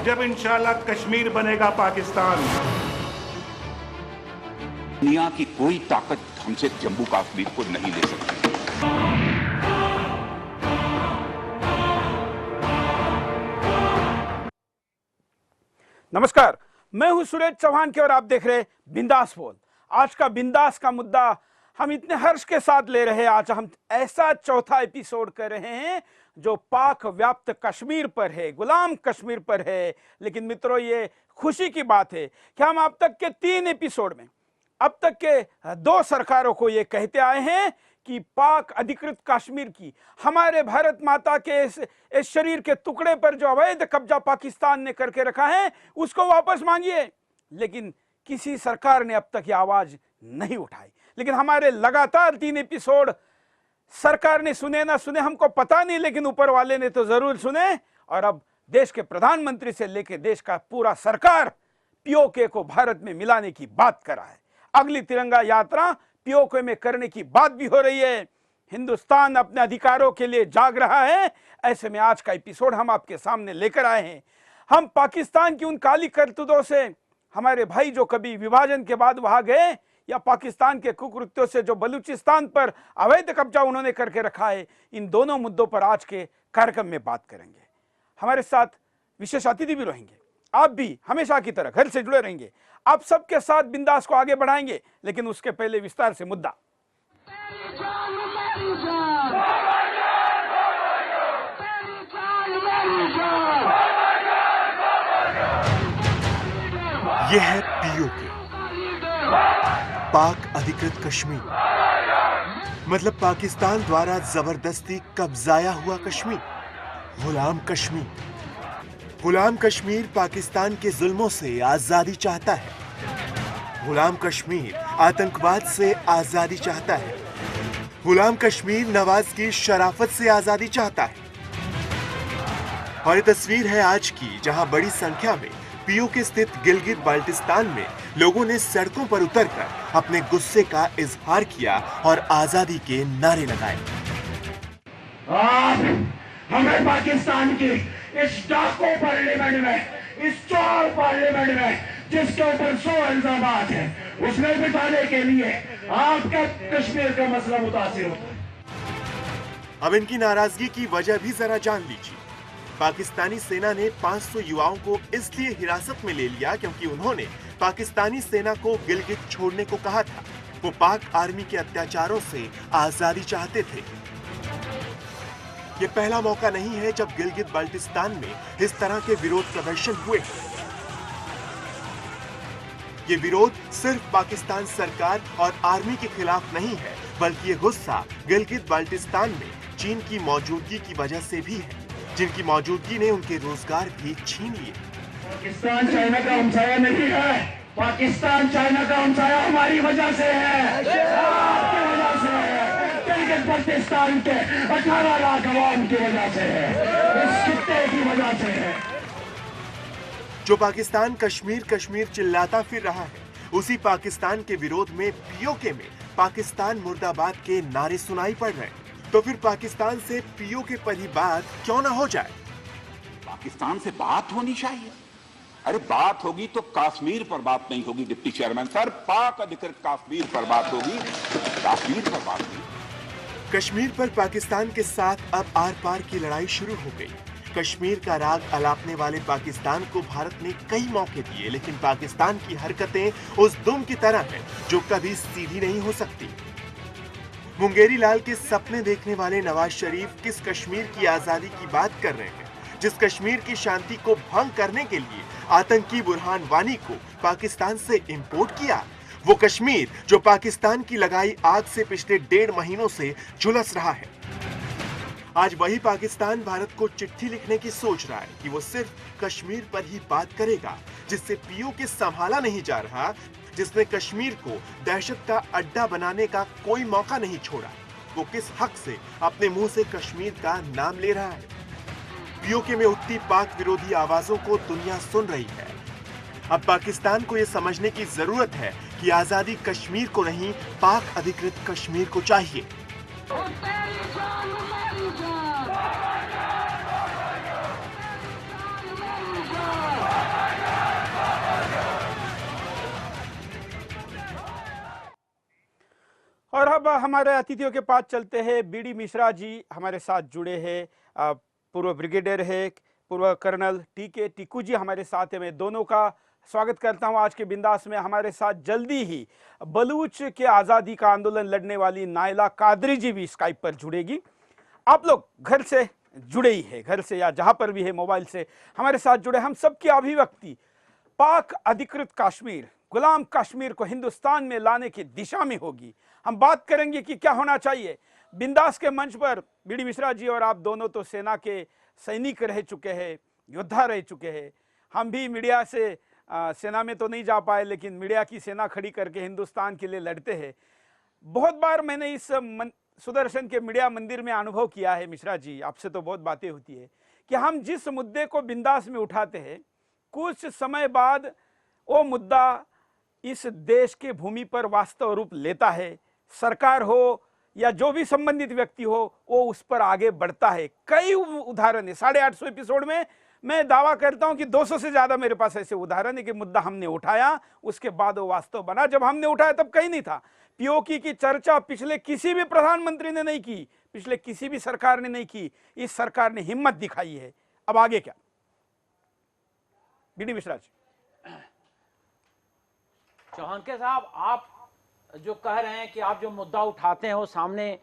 जब इंशाल्लाह कश्मीर बनेगा पाकिस्तान। दुनिया की कोई ताकत हमसे जम्मू कश्मीर को नहीं ले सकती। नमस्कार, मैं हूं सुरेश चौहान के और आप देख रहे हैं बिंदास बोल। आज का बिंदास का मुद्दा हम इतने हर्ष के साथ ले रहे हैं। आज हम ऐसा चौथा एपिसोड कर रहे हैं जो पाक व्याप्त कश्मीर पर है, गुलाम कश्मीर पर है। लेकिन मित्रों, ये खुशी की बात है कि हम अब तक के 3 एपिसोड में अब तक के 2 सरकारों को ये कहते आए हैं कि पाक अधिकृत कश्मीर की, हमारे भारत माता के इस शरीर के टुकड़े पर जो अवैध कब्जा पाकिस्तान ने करके रखा है उसको वापस मांगिए। लेकिन किसी सरकार ने अब तक ये आवाज नहीं उठाई। लेकिन हमारे लगातार 3 एपिसोड सरकार ने सुने ना सुने हमको पता नहीं, लेकिन ऊपर वाले ने तो जरूर सुने। और अब देश के प्रधानमंत्री से लेकर देश का पूरा सरकार पीओके को भारत में मिलाने की बात कर रहा है। अगली तिरंगा यात्रा पीओके में करने की बात भी हो रही है। हिंदुस्तान अपने अधिकारों के लिए जाग रहा है। ऐसे में आज का एपिसोड हम आपके सामने लेकर आए हैं। हम पाकिस्तान की उन काली करतूतों से, हमारे भाई जो कभी विभाजन के बाद वहां गए, या पाकिस्तान के कुकृत्यों से जो बलूचिस्तान पर अवैध कब्जा उन्होंने करके रखा है, इन दोनों मुद्दों पर आज के कार्यक्रम में बात करेंगे। हमारे साथ विशेष अतिथि भी रहेंगे। आप भी हमेशा की तरह घर से जुड़े रहेंगे। आप सबके साथ बिंदास को आगे बढ़ाएंगे। लेकिन उसके पहले विस्तार से मुद्दा। यह है पीओके, पाक अधिकृत कश्मीर, मतलब पाकिस्तान द्वारा जबरदस्ती कब्जाया हुआ कश्मीर, गुलाम कश्मीर। गुलाम कश्मीर पाकिस्तान के जुल्मों से आजादी चाहता है। गुलाम कश्मीर आतंकवाद से आजादी चाहता है। गुलाम कश्मीर नवाज की शराफत से आजादी चाहता है। और ये तस्वीर है आज की, जहां बड़ी संख्या में पीओके स्थित गिलगित बाल्टिस्तान में लोगों ने सड़कों पर उतरकर अपने गुस्से का इजहार किया और आजादी के नारे लगाए। हमें पाकिस्तान की इस डाकू पार्लियामेंट में, इस चोर पार्लियामेंट में, जिसके ऊपर 100 इल्जामात हैं, उसमें बिठाने के लिए आपका कश्मीर का मसला मुतासिर होता है। अब इनकी नाराजगी की वजह भी जरा जान लीजिए। पाकिस्तानी सेना ने 500 युवाओं को इसलिए हिरासत में ले लिया क्योंकि उन्होंने पाकिस्तानी सेना को गिलगित छोड़ने को कहा था। वो पाक आर्मी के अत्याचारों से आजादी चाहते थे। ये पहला मौका नहीं है जब गिलगित बाल्टिस्तान में इस तरह के विरोध प्रदर्शन हुए। ये विरोध सिर्फ पाकिस्तान सरकार और आर्मी के खिलाफ नहीं है, बल्कि ये गुस्सा गिलगित बाल्टिस्तान में चीन की मौजूदगी की वजह से भी है, जिनकी मौजूदगी ने उनके रोजगार भी छीन लिए। पाकिस्तान चाइना का हमसाया नहीं है। पाकिस्तान चाइना का हमसाया हमारी वजह से है, आपकी वजह से है। गिलगित बाल्टिस्तान के 18 लाख अवाम की वजह से है, इस खित्ते की वजह से है। जो पाकिस्तान कश्मीर कश्मीर चिल्लाता फिर रहा है, उसी पाकिस्तान के विरोध में पीओके में पाकिस्तान मुर्दाबाद के नारे सुनाई पड़ रहे हैं। तो फिर पाकिस्तान से पीओके पर ही बात क्यों ना हो जाए? पाकिस्तान से बात होनी चाहिए। अरे बात होगी तो कश्मीर पर बात नहीं होगी डिप्टी चेयरमैन सर, पाक अधिकृत कश्मीर पर बात होगी, कश्मीर पर बात नहीं। कश्मीर पर पाकिस्तान के साथ अब आर पार की लड़ाई शुरू हो गई। कश्मीर का राग अलापने वाले पाकिस्तान को भारत ने कई मौके दिए, लेकिन पाकिस्तान की हरकतें उस दुम की तरह हैं जो कभी सीधी नहीं हो सकती। मुंगेरी लाल के सपने देखने वाले नवाज शरीफ किस कश्मीर की आजादी की बात कर रहे हैं, जिस कश्मीर की शांति को भंग करने के लिए आतंकी बुरहान वानी को पाकिस्तान से इंपोर्ट किया। वो कश्मीर जो पाकिस्तान की लगाई आग से पिछले 1.5 महीनों से झुलस रहा है। आज वही पाकिस्तान भारत को चिट्ठी लिखने की सोच रहा है कि वो सिर्फ कश्मीर पर ही बात करेगा, जिससे पीओके संभाला नहीं जा रहा, जिसने कश्मीर को दहशत का अड्डा बनाने का कोई मौका नहीं छोड़ा। वो किस हक से अपने मुंह से कश्मीर का नाम ले रहा है? पीओके में उठती पाक विरोधी आवाजों को दुनिया सुन रही है। अब पाकिस्तान को यह समझने की जरूरत है कि आजादी कश्मीर को नहीं, पाक अधिकृत कश्मीर को चाहिए। अब हमारे अतिथियों के पास चलते हैं। बीडी मिश्रा जी हमारे साथ जुड़े हैं, पूर्व ब्रिगेडियर है, पूर्व कर्नल टीके टिक्कू जी हमारे साथ है। मैं दोनों का स्वागत करता हूं आज के बिंदास में। हमारे साथ जल्दी ही बलूच के आज़ादी का आंदोलन लड़ने वाली नायला कादरी जी भी स्काइप पर जुड़ेगी। आप लोग घर से जुड़े ही है, घर से या जहां पर भी है मोबाइल से हमारे साथ जुड़े। हम सबकी अभिव्यक्ति पाक अधिकृत कश्मीर, गुलाम कश्मीर को हिंदुस्तान में लाने की दिशा में होगी। हम बात करेंगे कि क्या होना चाहिए। बिंदास के मंच पर बीडी मिश्रा जी और आप दोनों तो सेना के सैनिक रह चुके हैं, योद्धा रह चुके हैं। हम भी मीडिया से सेना में तो नहीं जा पाए, लेकिन मीडिया की सेना खड़ी करके हिंदुस्तान के लिए लड़ते हैं। बहुत बार मैंने इस सुदर्शन के मीडिया मंदिर में अनुभव किया है। मिश्रा जी, आपसे तो बहुत बातें होती है कि हम जिस मुद्दे को बिंदास में उठाते हैं, कुछ समय बाद वो मुद्दा इस देश के भूमि पर वास्तव रूप लेता है। सरकार हो या जो भी संबंधित व्यक्ति हो, वो उस पर आगे बढ़ता है। कई उदाहरण है। 850 एपिसोड में मैं दावा करता हूं कि 200 से ज्यादा मेरे पास ऐसे उदाहरण है कि मुद्दा हमने उठाया, उसके बाद वो वास्तव बना। जब हमने उठाया तब कहीं नहीं था। पीओके की चर्चा पिछले किसी भी प्रधानमंत्री ने नहीं की, पिछले किसी भी सरकार ने नहीं की। इस सरकार ने हिम्मत दिखाई है। अब आगे क्या? बीडी मिश्रा जी। चौहानके साहब, आप जो कह रहे हैं कि आप जो मुद्दा उठाते हैं वो सामने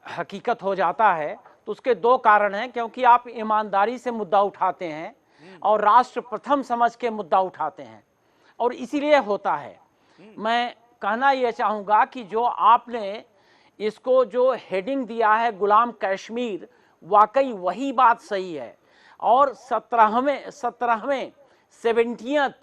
हकीकत हो जाता है, तो उसके दो कारण हैं। क्योंकि आप ईमानदारी से मुद्दा उठाते हैं और राष्ट्र प्रथम समझ के मुद्दा उठाते हैं, और इसीलिए होता है। मैं कहना यह चाहूँगा कि जो आपने इसको जो हेडिंग दिया है गुलाम कश्मीर, वाकई वही बात सही है। और 17वें 70th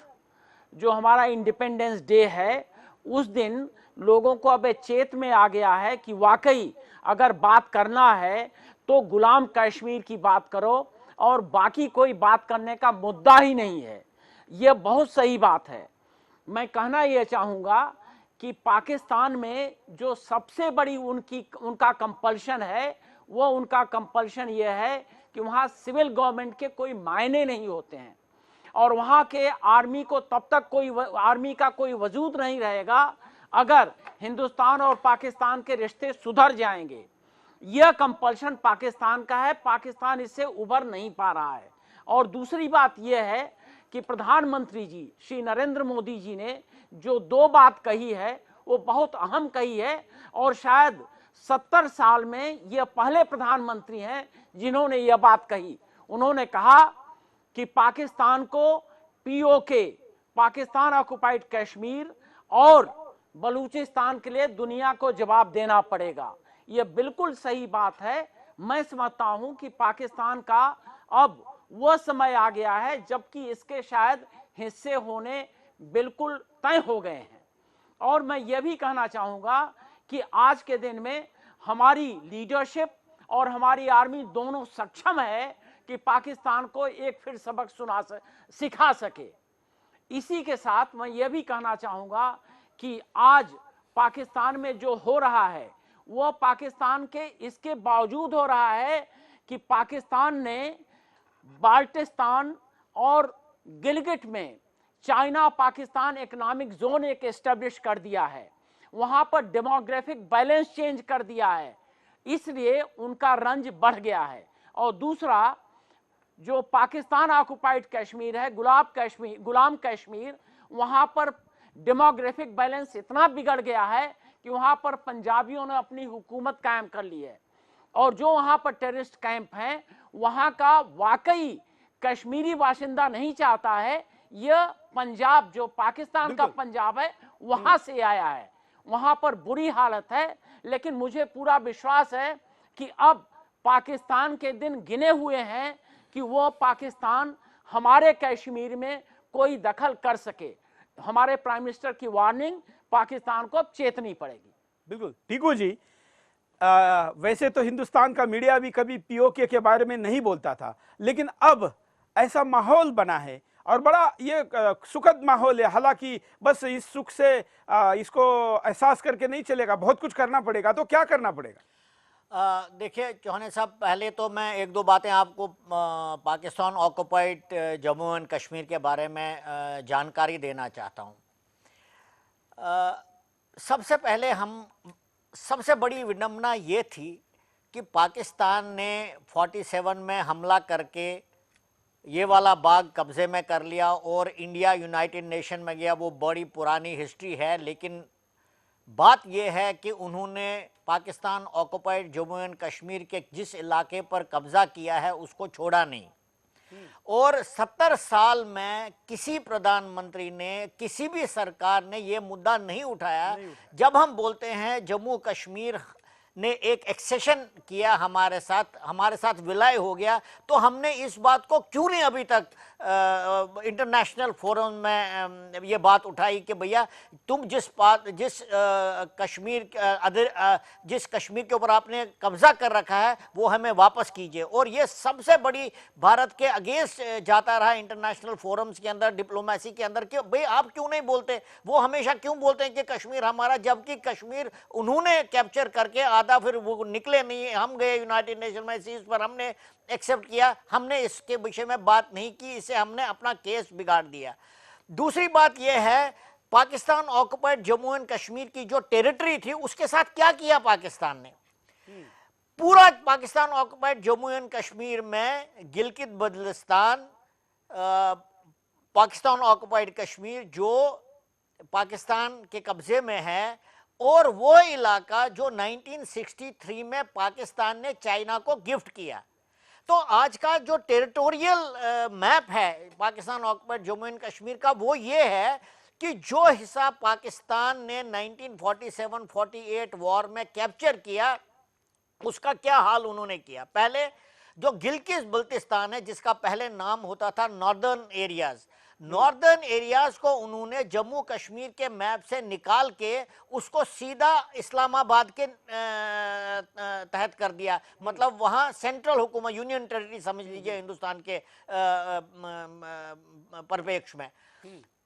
जो हमारा इंडिपेंडेंस डे है, उस दिन लोगों को अब चेत में आ गया है कि वाकई अगर बात करना है तो गुलाम कश्मीर की बात करो, और बाकी कोई बात करने का मुद्दा ही नहीं है। यह बहुत सही बात है। मैं कहना यह चाहूँगा कि पाकिस्तान में जो सबसे बड़ी उनका कंपल्शन है, वो उनका कंपल्शन यह है कि वहाँ सिविल गवर्नमेंट के कोई मायने नहीं होते हैं, और वहाँ के आर्मी को तब तक आर्मी का कोई वजूद नहीं रहेगा अगर हिंदुस्तान और पाकिस्तान के रिश्ते सुधर जाएंगे। यह कंपल्शन पाकिस्तान का है। पाकिस्तान इससे उबर नहीं पा रहा है। और दूसरी बात यह है कि प्रधानमंत्री जी श्री नरेंद्र मोदी जी ने जो दो बात कही है, वो बहुत अहम कही है, और शायद 70 साल में यह पहले प्रधानमंत्री हैं जिन्होंने यह बात कही। उन्होंने कहा कि पाकिस्तान को पीओके, पाकिस्तान ऑक्युपाइड कश्मीर और बलूचिस्तान के लिए दुनिया को जवाब देना पड़ेगा। यह बिल्कुल सही बात है। मैं समझता हूं कि पाकिस्तान का अब वह समय आ गया है जबकि इसके शायद हिस्से होने बिल्कुल तय हो गए हैं। और मैं यह भी कहना चाहूँगा कि आज के दिन में हमारी लीडरशिप और हमारी आर्मी दोनों सक्षम है कि पाकिस्तान को एक फिर सबक सिखा सके। इसी के साथ मैं यह भी कहना चाहूँगा कि आज पाकिस्तान में जो हो रहा है, वो पाकिस्तान के इसके बावजूद हो रहा है कि पाकिस्तान ने बाल्टिस्तान और गिलगिट में चाइना पाकिस्तान इकोनॉमिक जोन एक एस्टेब्लिश कर दिया है। वहाँ पर डेमोग्राफिक बैलेंस चेंज कर दिया है, इसलिए उनका रंज बढ़ गया है। और दूसरा, जो पाकिस्तान ऑक्युपाइड कश्मीर है, गुलाम कश्मीर, वहाँ पर डेमोग्राफिक बैलेंस इतना बिगड़ गया है कि वहाँ पर पंजाबियों ने अपनी हुकूमत कायम कर ली है, और जो वहाँ पर टेररिस्ट कैंप हैं, वहाँ का वाकई कश्मीरी बाशिंदा नहीं चाहता है। यह पंजाब, जो पाकिस्तान का पंजाब है, वहाँ से आया है। वहाँ पर बुरी हालत है, लेकिन मुझे पूरा विश्वास है कि अब पाकिस्तान के दिन गिने हुए हैं कि वो पाकिस्तान हमारे कश्मीर में कोई दखल कर सके। हमारे प्राइम मिनिस्टर की वार्निंग पाकिस्तान को अब चेतनी पड़ेगी। बिल्कुल टिक्कू जी, वैसे तो हिंदुस्तान का मीडिया भी कभी पीओके के बारे में नहीं बोलता था, लेकिन अब ऐसा माहौल बना है और बड़ा ये सुखद माहौल है। हालांकि बस इस सुख से इसको एहसास करके नहीं चलेगा, बहुत कुछ करना पड़ेगा। तो क्या करना पड़ेगा? देखिए चौहान साहब, पहले तो मैं एक दो बातें आपको पाकिस्तान ऑक्युपाइड जम्मू एंड कश्मीर के बारे में जानकारी देना चाहता हूं। सबसे पहले हम सबसे बड़ी विडंबना ये थी कि पाकिस्तान ने 47 में हमला करके ये वाला बाग कब्जे में कर लिया और इंडिया यूनाइटेड नेशन में गया। वो बड़ी पुरानी हिस्ट्री है, लेकिन बात यह है कि उन्होंने पाकिस्तान ऑक्युपाइड जम्मू एंड कश्मीर के जिस इलाके पर कब्जा किया है उसको छोड़ा नहीं। और 70 साल में किसी प्रधानमंत्री ने, किसी भी सरकार ने ये मुद्दा नहीं उठाया। जब हम बोलते हैं जम्मू कश्मीर ने एक एक्सेशन किया हमारे साथ विलय हो गया, तो हमने इस बात को क्यों नहीं अभी तक इंटरनेशनल फोरम में ये बात उठाई कि भैया तुम जिस कश्मीर के ऊपर आपने कब्जा कर रखा है वो हमें वापस कीजिए। और ये सबसे बड़ी भारत के अगेंस्ट जाता रहा इंटरनेशनल फोरम्स के अंदर, डिप्लोमेसी के अंदर, कि भाई आप क्यों नहीं बोलते। वो हमेशा क्यों बोलते हैं कि कश्मीर हमारा, जबकि कश्मीर उन्होंने कैप्चर करके आधा, फिर वो निकले नहीं। हम गए यूनाइटेड नेशन में, इस पर हमने एक्सेप्ट किया, हमने इसके विषय में बात नहीं की, इसे हमने अपना केस बिगाड़ दिया। दूसरी बात यह है, पाकिस्तान ऑक्युपाइड जम्मू एंड कश्मीर की जो टेरिटरी थी उसके साथ क्या किया पाकिस्तान ने। पूरा पाकिस्तान ऑक्युपाइड जम्मू एंड कश्मीर में गिलगित बल्तिस्तान, पाकिस्तान ऑक्युपाइड कश्मीर जो पाकिस्तान के कब्जे में है, और वो इलाका जो 1963 में पाकिस्तान ने चाइना को गिफ्ट किया। तो आज का जो टेरिटोरियल मैप है पाकिस्तान ऑक्युपाइड जम्मू एंड कश्मीर का, वो ये है कि जो हिस्सा पाकिस्तान ने 1947-48 वॉर में कैप्चर किया उसका क्या हाल उन्होंने किया। पहले जो गिलगित बल्तिस्तान है, जिसका पहले नाम होता था नॉर्दर्न एरियाज को उन्होंने जम्मू कश्मीर के मैप से निकाल के उसको सीधा इस्लामाबाद के तहत कर दिया। मतलब वहाँ सेंट्रल हुकूमत, यूनियन टेरिटरी समझ लीजिए हिंदुस्तान के परिप्रेक्ष्य में।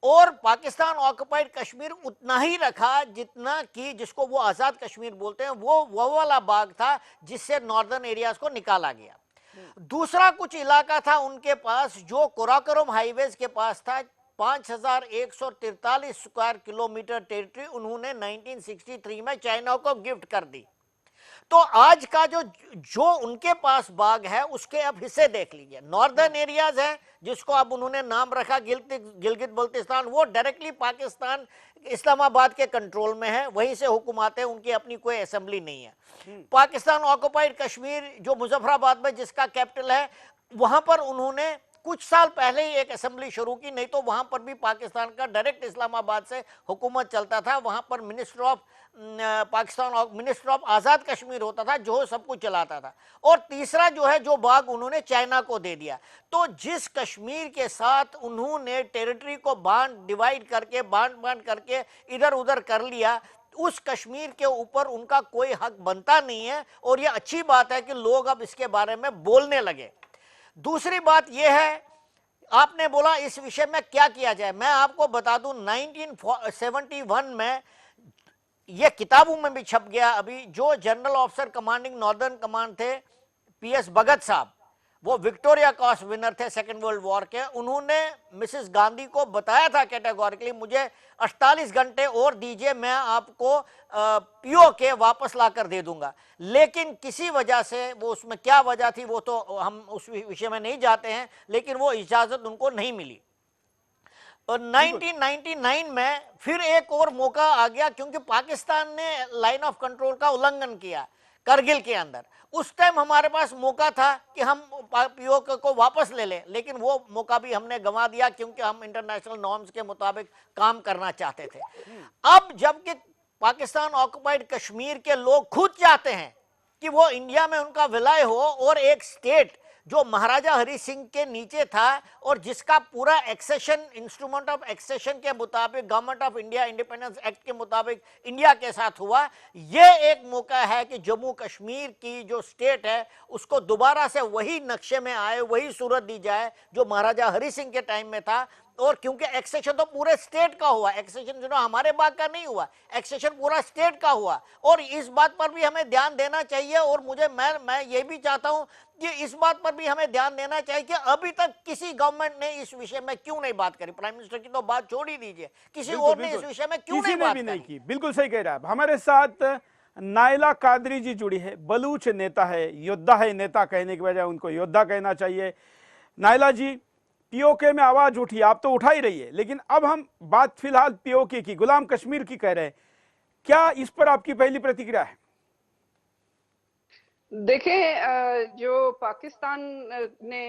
और पाकिस्तान ऑक्युपाइड कश्मीर उतना ही रखा जितना कि जिसको वो आज़ाद कश्मीर बोलते हैं, वो वाला बाग था जिससे नॉर्दर्न एरियाज को निकाला गया। दूसरा कुछ इलाका था उनके पास जो कोराकोरम हाईवेज के पास था, 5143 स्क्वायर किलोमीटर टेरिटरी उन्होंने 1963 में चाइना को गिफ्ट कर दी। तो आज का जो उनके पास बाग है उसके अब हिस्से देख लीजिए। नॉर्दर्न एरियाज है जिसको अब उन्होंने नाम रखा गिलगित बल्तिस्तान, वो डायरेक्टली पाकिस्तान इस्लामाबाद के कंट्रोल में है, वहीं से हुक्म आते हैं, उनकी अपनी कोई असेंबली नहीं है। पाकिस्तान ऑक्युपाइड कश्मीर जो मुजफ्फराबाद में जिसका कैपिटल है, वहां पर उन्होंने कुछ साल पहले ही एक असेंबली शुरू की, नहीं तो वहां पर भी पाकिस्तान का डायरेक्ट इस्लामाबाद से हुकूमत चलता था। वहां पर मिनिस्टर ऑफ आज़ाद कश्मीर होता था जो सब कुछ चलाता था। और तीसरा जो है जो बाग उन्होंने चाइना को दे दिया। तो जिस कश्मीर के साथ उन्होंने टेरिटरी को डिवाइड करके बांट करके इधर उधर कर लिया, उस कश्मीर के ऊपर उनका कोई हक बनता नहीं है। और यह अच्छी बात है कि लोग अब इसके बारे में बोलने लगे। दूसरी बात यह है, आपने बोला इस विषय में क्या किया जाए। मैं आपको बता दूं 1971 में यह किताबों में भी छप गया। अभी जो general officer commanding northern command थे PS भगत साहब, वो विक्टोरिया क्रॉस विनर थे सेकेंड वर्ल्ड वॉर के, उन्होंने मिसेस गांधी को बताया था कैटेगोरिकली मुझे 48 घंटे और दीजिए, मैं आपको POK वापस ला कर दे दूंगा। लेकिन किसी वजह से, वो उसमें क्या वजह थी वो तो हम उस विषय में नहीं जाते हैं, लेकिन वो इजाजत उनको नहीं मिली। और 1999 में फिर एक और मौका आ गया, क्योंकि पाकिस्तान ने लाइन ऑफ कंट्रोल का उल्लंघन किया करगिल के अंदर। उस टाइम हमारे पास मौका था कि हम POK को वापस ले लें, लेकिन वो मौका भी हमने गंवा दिया क्योंकि हम इंटरनेशनल नॉर्म्स के मुताबिक काम करना चाहते थे। अब जबकि पाकिस्तान ऑक्युपाइड कश्मीर के लोग खुद चाहते हैं कि वो इंडिया में उनका विलय हो, और एक स्टेट जो महाराजा हरि सिंह के नीचे था और जिसका पूरा एक्सेशन, इंस्ट्रूमेंट ऑफ एक्सेशन के मुताबिक, government of India independence act के मुताबिक इंडिया के साथ हुआ, ये एक मौका है कि जम्मू कश्मीर की जो स्टेट है उसको दोबारा से वही नक्शे में आए, वही सूरत दी जाए जो महाराजा हरि सिंह के टाइम में था। और क्योंकि एक्सेशन तो पूरे स्टेट का हुआ, एक्सेशन जो हमारे बाग का नहीं हुआ, एक्सेशन पूरा स्टेट का हुआ, और इस बात पर भी हमें ध्यान देना चाहिए। और मैं ये भी चाहता हूं कि इस बात पर भी हमें ध्यान देना चाहिए कि अभी तक किसी गवर्नमेंट ने इस विषय में क्यों नहीं बात करी। प्राइम मिनिस्टर की तो बात छोड़ ही दीजिए, किसी और ने इस विषय में क्यों नहीं बात की। बिल्कुल सही कह रहा है। हमारे साथ नायला कादरी जी जुड़ी है, बलूच नेता है, योद्धा है, नेता कहने की बजाय उनको योद्धा कहना चाहिए। नायला जी, पीओके में आवाज उठी, आप तो उठा ही रही है, लेकिन अब हम बात फिलहाल पीओके की, गुलाम कश्मीर की कर रहे हैं, क्या इस पर आपकी पहली प्रतिक्रिया है? देखें, जो पाकिस्तान ने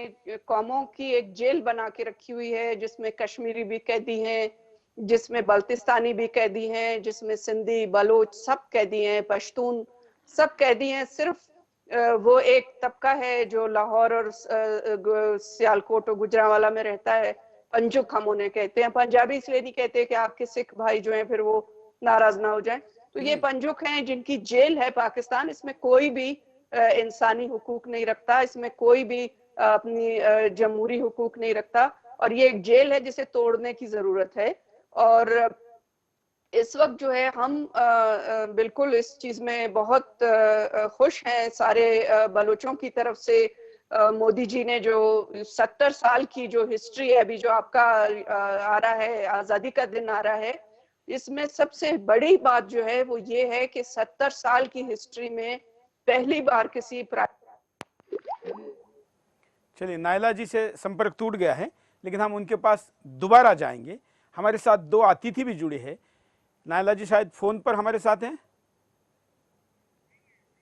कौमों की एक जेल बना के रखी हुई है, जिसमें कश्मीरी भी कैदी हैं, जिसमें बल्तिस्तानी भी कैदी हैं, जिसमें सिंधी, बलोच सब कैदी हैं, पश्तून सब कैदी हैं। सिर्फ वो एक तबका है जो लाहौर और सियालकोट और गुजरांवाला में रहता है, पंजुक हम उन्हें कहते हैं। पंजाबी इसलिए नहीं कहते कि आपके सिख भाई जो हैं फिर वो नाराज ना हो जाएं। तो ये पंजुक हैं जिनकी जेल है पाकिस्तान। इसमें कोई भी इंसानी हुकूक नहीं रखता, इसमें कोई भी अपनी जमहूरी हुकूक नहीं रखता, और ये एक जेल है जिसे तोड़ने की जरूरत है। और इस वक्त जो है हम बिल्कुल इस चीज में बहुत खुश हैं सारे बलोचों की तरफ से। मोदी जी ने जो 70 साल की जो हिस्ट्री है, अभी जो आपका आ रहा है, आजादी का दिन आ रहा है, इसमें सबसे बड़ी बात जो है वो ये है कि 70 साल की हिस्ट्री में पहली बार किसी चलिए, नायला जी से संपर्क टूट गया है, लेकिन हम उनके पास दोबारा जाएंगे। हमारे साथ दो अतिथि भी जुड़े हैं। नायला जी शायद फोन पर हमारे साथ हैं।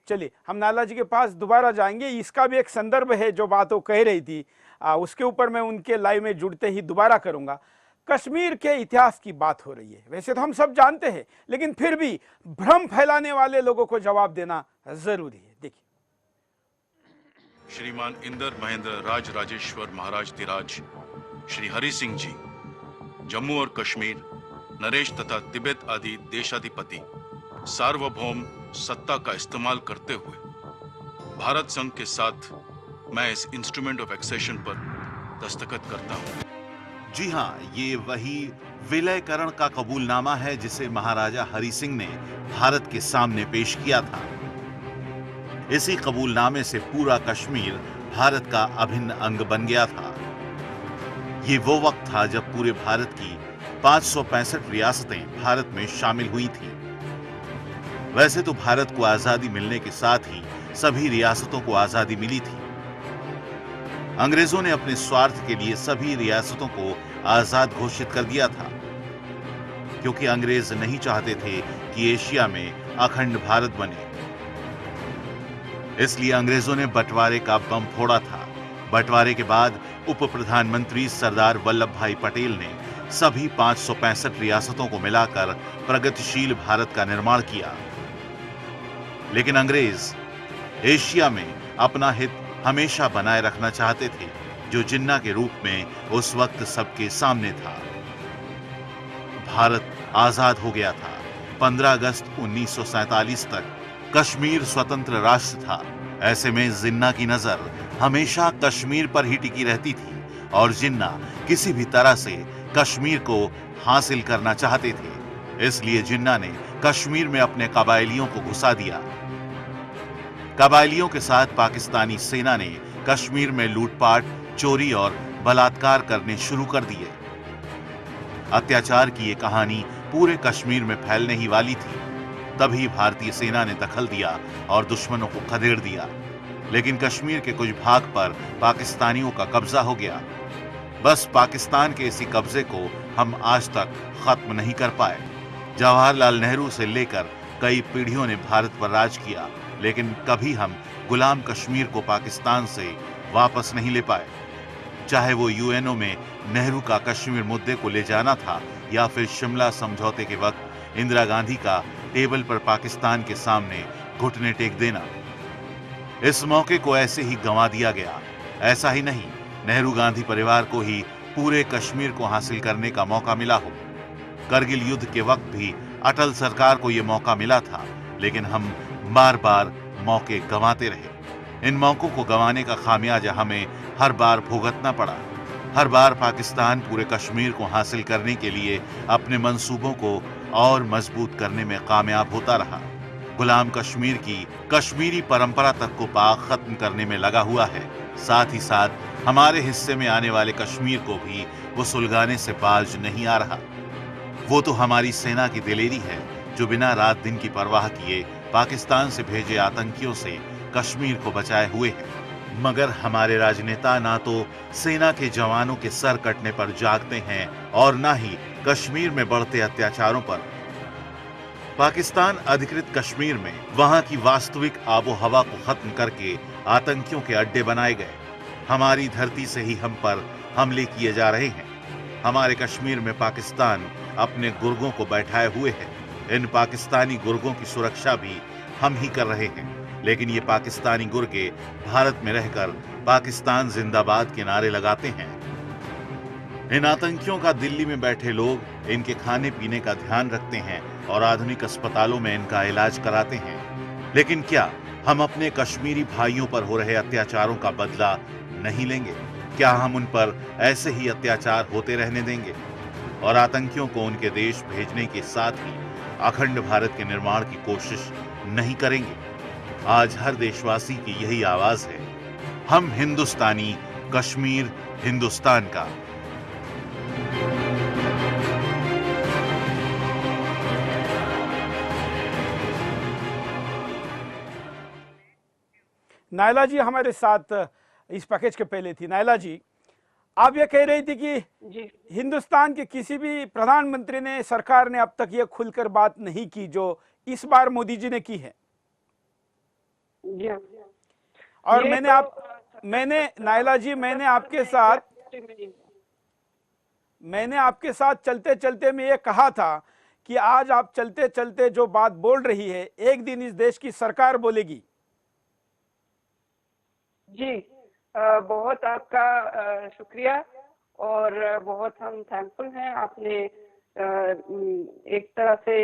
चलिए, हम नायला जी के पास दोबारा जाएंगे। इसका भी एक संदर्भ है, जो बात वो कह रही थी उसके ऊपर मैं उनके लाइव में जुड़ते ही दोबारा करूंगा। कश्मीर के इतिहास की बात हो रही है, वैसे तो हम सब जानते हैं, लेकिन फिर भी भ्रम फैलाने वाले लोगों को जवाब देना जरूरी है। देखिए, श्रीमान इंदर महेंद्र राज राजेश्वर महाराज धीराज श्री हरि सिंह जी, जम्मू और कश्मीर, नरेश तथा तिब्बत आदि देशाधिपति सार्वभौम सत्ता का इस्तेमाल करते हुए भारत संघ के साथ मैं इस इंस्ट्रूमेंट ऑफ एक्सेशन पर दस्तखत करता हूं। जी हाँ, ये वही विलयकरण का कबूलनामा है जिसे महाराजा हरि सिंह ने भारत के सामने पेश किया था। इसी कबूलनामे से पूरा कश्मीर भारत का अभिन्न अंग बन गया था। ये वो वक्त था जब पूरे भारत की 565 रियासतें भारत में शामिल हुई थी। वैसे तो भारत को आजादी मिलने के साथ ही सभी रियासतों को आजादी मिली थी। अंग्रेजों ने अपने स्वार्थ के लिए सभी रियासतों को आजाद घोषित कर दिया था, क्योंकि अंग्रेज नहीं चाहते थे कि एशिया में अखंड भारत बने। इसलिए अंग्रेजों ने बंटवारे का बम फोड़ा था। बंटवारे के बाद उप प्रधानमंत्री सरदार वल्लभ भाई पटेल ने सभी 565 रियासतों को मिलाकर प्रगतिशील भारत का निर्माण किया। लेकिन अंग्रेज एशिया में अपना हित हमेशा बनाए रखना चाहते थे, जो जिन्ना के रूप में उस वक्त सबके सामने था। भारत आजाद हो गया था। 15 अगस्त 1947 तक कश्मीर स्वतंत्र राष्ट्र था। ऐसे में जिन्ना की नजर हमेशा कश्मीर पर ही टिकी रहती थी और जिन्ना किसी भी तरह से कश्मीर को हासिल करना चाहते थे। इसलिए जिन्ना ने कश्मीर में अपने कबायलियों को घुसा दिया। कबायलियों के साथ पाकिस्तानी सेना ने कश्मीर में लूटपाट, चोरी और बलात्कार करने शुरू कर दिए। अत्याचार की ये कहानी पूरे कश्मीर में फैलने ही वाली थी। तभी भारतीय सेना ने दखल दिया और दुश्मनों को खदेड़ दिया। लेकिन कश्मीर के कुछ भाग पर पाकिस्तानियों का कब्जा हो गया। बस पाकिस्तान के इसी कब्जे को हम आज तक खत्म नहीं कर पाए। जवाहरलाल नेहरू से लेकर कई पीढ़ियों ने भारत पर राज किया, लेकिन कभी हम गुलाम कश्मीर को पाकिस्तान से वापस नहीं ले पाए। चाहे वो यूएनओ में नेहरू का कश्मीर मुद्दे को ले जाना था या फिर शिमला समझौते के वक्त इंदिरा गांधी का टेबल पर पाकिस्तान के सामने घुटने टेक देना। इस मौके को ऐसे ही गंवा दिया गया। ऐसा ही नहीं, नेहरू गांधी परिवार को ही पूरे कश्मीर को हासिल करने का मौका मिला हो। करगिल युद्ध के वक्त भी अटल सरकार को यह मौका मिला था, लेकिन हम बार बार मौके गंवाते रहे। इन मौकों को गंवाने का खामियाजा हमें हर बार भुगतना पड़ा। हर बार पाकिस्तान पूरे कश्मीर को हासिल करने के लिए अपने मंसूबों को और मजबूत करने में कामयाब होता रहा। गुलाम कश्मीर की कश्मीरी परंपरा तक को पाक खत्म करने में लगा हुआ है। साथ ही साथ हमारे हिस्से में आने वाले कश्मीर को भी वो सुलगाने से बाज नहीं आ रहा। वो तो हमारी सेना की दिलेरी है, जो बिना रात दिन की परवाह किए पाकिस्तान से भेजे आतंकियों से कश्मीर को बचाए हुए हैं, मगर हमारे राजनेता ना तो सेना के जवानों के सर कटने पर जागते हैं और ना ही कश्मीर में बढ़ते अत्याचारों पर। पाकिस्तान अधिकृत कश्मीर में वहां की वास्तविक आबो हवा को खत्म करके आतंकियों के अड्डे बनाए गए। हमारी धरती से ही हम पर हमले किए जा रहे हैं। हमारे कश्मीर में पाकिस्तान अपने गुर्गों को बैठाए हुए है। इन पाकिस्तानी गुर्गों की सुरक्षा भी हम ही कर रहे हैं, लेकिन ये पाकिस्तानी गुर्गे भारत में रहकर पाकिस्तान जिंदाबाद के नारे लगाते हैं। इन आतंकियों का दिल्ली में बैठे लोग इनके खाने पीने का ध्यान रखते हैं और आधुनिक अस्पतालों में इनका इलाज कराते हैं। लेकिन क्या हम अपने कश्मीरी भाइयों पर हो रहे अत्याचारों का बदला नहीं लेंगे? क्या हम उन पर ऐसे ही अत्याचार होते रहने देंगे और आतंकियों को उनके देश भेजने के साथ ही अखंड भारत के निर्माण की कोशिश नहीं करेंगे? आज हर देशवासी की यही आवाज है, हम हिंदुस्तानी, कश्मीर हिंदुस्तान का। नायला जी हमारे साथ इस पैकेज के पहले थी। नायला जी, आप ये कह रही थी कि हिंदुस्तान के किसी भी प्रधानमंत्री ने, सरकार ने अब तक ये खुलकर बात नहीं की जो इस बार मोदी जी ने की है। और नायला जी, मैंने आपके साथ चलते चलते मैं ये कहा था कि आज आप चलते चलते जो बात बोल रही है, एक दिन इस देश की सरकार बोलेगी। जी, बहुत आपका शुक्रिया और बहुत हम थैंकफुल हैं। आपने एक तरह से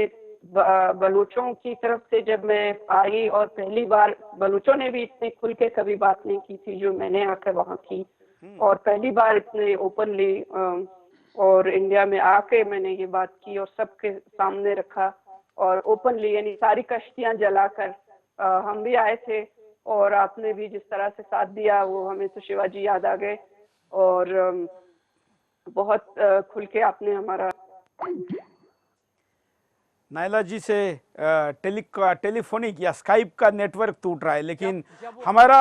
बलूचों की तरफ से जब मैं आई और पहली बार बलूचों ने भी इतने खुल के कभी बात नहीं की थी जो मैंने आकर वहाँ की, और पहली बार इतने ओपनली और इंडिया में आके मैंने ये बात की और सबके सामने रखा और ओपनली, यानी सारी कश्तियाँ जलाकर हम भी आए थे और आपने भी जिस तरह से साथ दिया वो हमें तो शिवाजी याद आ गए और बहुत खुल के आपने हमारा। नायला जी से टेलीफोनिक या स्काइप का नेटवर्क टूट रहा है, लेकिन हमारा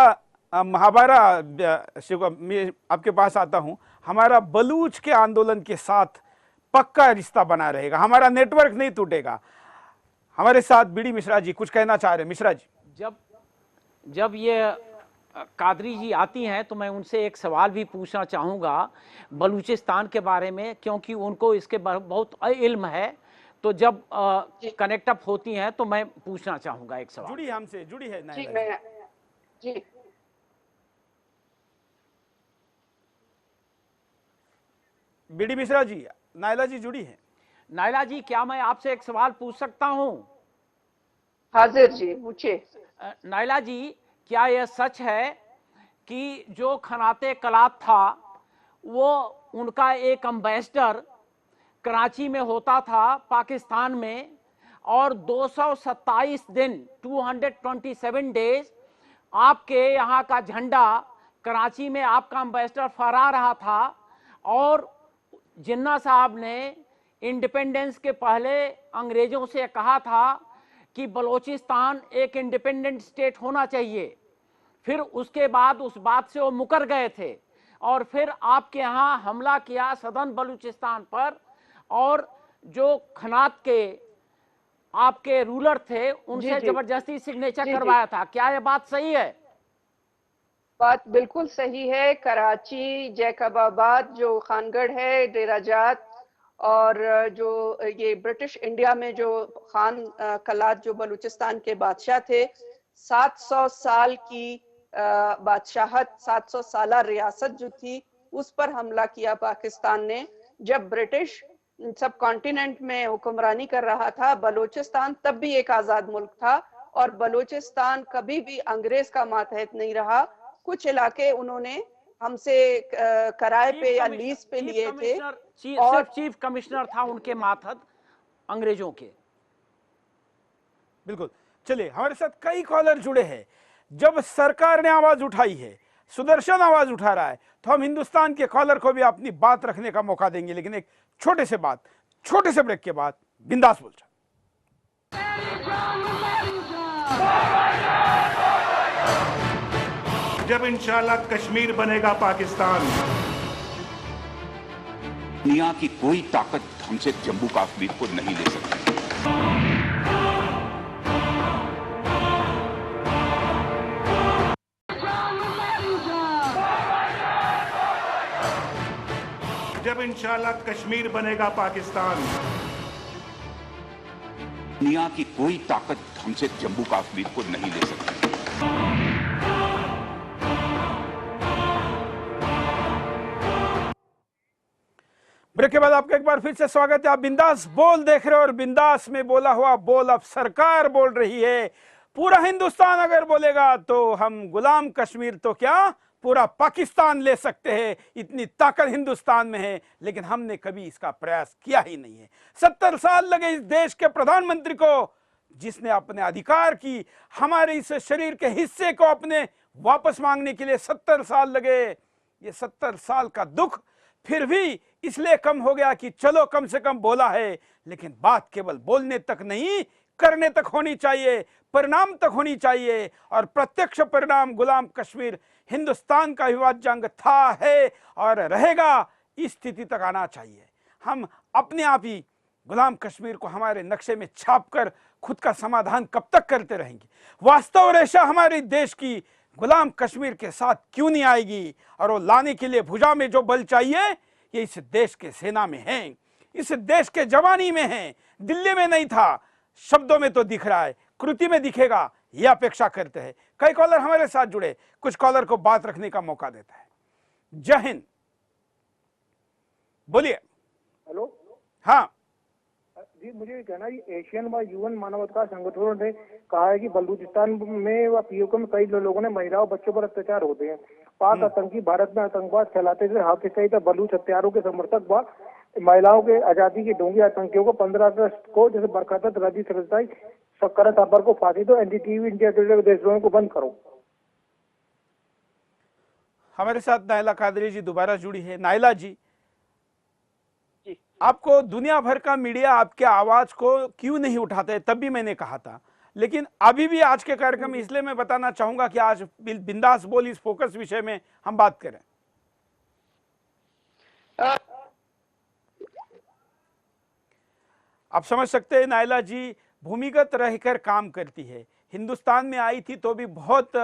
आपके पास आता हूं, हमारा बलूच के आंदोलन के साथ पक्का रिश्ता बना रहेगा, हमारा नेटवर्क नहीं टूटेगा। हमारे साथ बीडी मिश्रा जी कुछ कहना चाह रहे हैं। मिश्रा जी, जब ये कादरी जी आती हैं तो मैं उनसे एक सवाल भी पूछना चाहूँगा बलूचिस्तान के बारे में, क्योंकि उनको इसके बहुत इल्म है। तो जब कनेक्ट अप होती हैं तो मैं पूछना चाहूँगा एक सवाल। जुड़ी हमसे, जुड़ी है जी, जी बीडी मिश्रा जी, नायला जी जुड़ी है। नायला जी, क्या मैं आपसे एक सवाल पूछ सकता हूँ? हाजिर जी, पूछिए। नायला जी, क्या यह सच है कि जो खनाते कलात था वो उनका एक एम्बेसडर कराची में होता था पाकिस्तान में, और 227 दिन 227 डेज आपके यहाँ का झंडा कराची में आपका एम्बेसडर फहरा रहा था, और जिन्ना साहब ने इंडिपेंडेंस के पहले अंग्रेजों से कहा था कि बलूचिस्तान एक इंडिपेंडेंट स्टेट होना चाहिए। फिर उसके बाद उस बात से वो मुकर गए थे और फिर आपके यहाँ हमला किया सदर्न बलूचिस्तान पर, और जो खनात के आपके रूलर थे उनसे जबरदस्ती सिग्नेचर करवाया था। क्या ये बात सही है? बात बिल्कुल सही है। कराची, जैकबाबाद जो खानगढ़ है, डेराजात, और जो ये ब्रिटिश इंडिया में जो खान कलात जो बलूचिस्तान के बादशाह थे, 700 साल की बादशाहत, 700 साला रियासत जो थी उस पर हमला किया पाकिस्तान ने। जब ब्रिटिश सब कॉन्टिनेंट में हुक्मरानी कर रहा था, बलूचिस्तान तब भी एक आजाद मुल्क था और बलूचिस्तान कभी भी अंग्रेज का मातहत नहीं रहा। कुछ इलाके उन्होंने हमसे किराए पे या लीज पे लिए थे और चीफ कमिश्नर था उनके मातहत अंग्रेजों के। बिल्कुल। चलिए, हमारे साथ कई कॉलर जुड़े हैं। जब सरकार ने आवाज उठाई है, सुदर्शन आवाज उठा रहा है, तो हम हिंदुस्तान के कॉलर को भी अपनी बात रखने का मौका देंगे, लेकिन एक छोटे से ब्रेक के बाद बिंदास बोल। जब इंशाल्लाह कश्मीर बनेगा पाकिस्तान। दुनिया की कोई ताकत हमसे जम्मू कश्मीर को नहीं ले सकती। जब इंशाल्लाह कश्मीर बनेगा पाकिस्तान। दुनिया की कोई ताकत हमसे जम्मू कश्मीर को नहीं ले सकती। ब्रेक के बाद आपका एक बार फिर से स्वागत है। आप बिंदास बोल देख रहे हो और बिंदास में बोला हुआ बोल अब सरकार बोल रही है। पूरा हिंदुस्तान अगर बोलेगा तो हम गुलाम कश्मीर तो क्या पूरा पाकिस्तान ले सकते हैं, इतनी ताकत हिंदुस्तान में है। लेकिन हमने कभी इसका प्रयास किया ही नहीं है। 70 साल लगे इस देश के प्रधानमंत्री को, जिसने अपने अधिकार की हमारे इस शरीर के हिस्से को अपने वापस मांगने के लिए 70 साल लगे। ये 70 साल का दुख फिर भी इसलिए कम हो गया कि चलो कम से कम बोला है। लेकिन बात केवल बोलने तक नहीं, करने तक होनी चाहिए, परिणाम तक होनी चाहिए। और प्रत्यक्ष परिणाम गुलाम कश्मीर हिंदुस्तान का अविभाज्य अंग था, है और रहेगा, इस स्थिति तक आना चाहिए। हम अपने आप ही गुलाम कश्मीर को हमारे नक्शे में छापकर खुद का समाधान कब तक करते रहेंगे? वास्तव रेशा हमारे देश की गुलाम कश्मीर के साथ क्यों नहीं आएगी? और वो लाने के लिए भुजा में जो बल चाहिए ये इस देश के सेना में है, इस देश के जवानी में है। दिल्ली में नहीं था, शब्दों में तो दिख रहा है, कृति में दिखेगा, ये अपेक्षा करते हैं। कई कॉलर हमारे साथ जुड़े, कुछ कॉलर को बात रखने का मौका देता है। जय हिंद, बोलिए। हेलो, हाँ जी मुझे कहना है एशियन व यूएन मानवाधिकार संगठनों ने कहा है कि बलूचिस्तान में व पीओके में कई लोगों ने महिलाओं बच्चों पर अत्याचार होते हैं। पाक आतंकी भारत में आतंकवाद फैलाते थे। हाफिज सईद बलूच हत्यारों के समर्थक व महिलाओं के आजादी के ढोंगी आतंकियों को 15 अगस्त को जैसे बरकत रजी सरदाई शक्कर तापर को फांसी दो। एनडीटीवी इंडिया टुडे देशद्रोह को बंद करो। हमारे साथ नायला कादरी जी दोबारा जुड़ी है। नायला जी, आपको दुनिया भर का मीडिया आपके आवाज को क्यों नहीं उठाते है? तब भी मैंने कहा था, लेकिन अभी भी आज के कार्यक्रम में इसलिए मैं बताना चाहूंगा कि आज बिंदास बोल इस फोकस विषय में हम बात करें। आप समझ सकते हैं नायला जी भूमिगत रहकर काम करती है। हिंदुस्तान में आई थी तो भी बहुत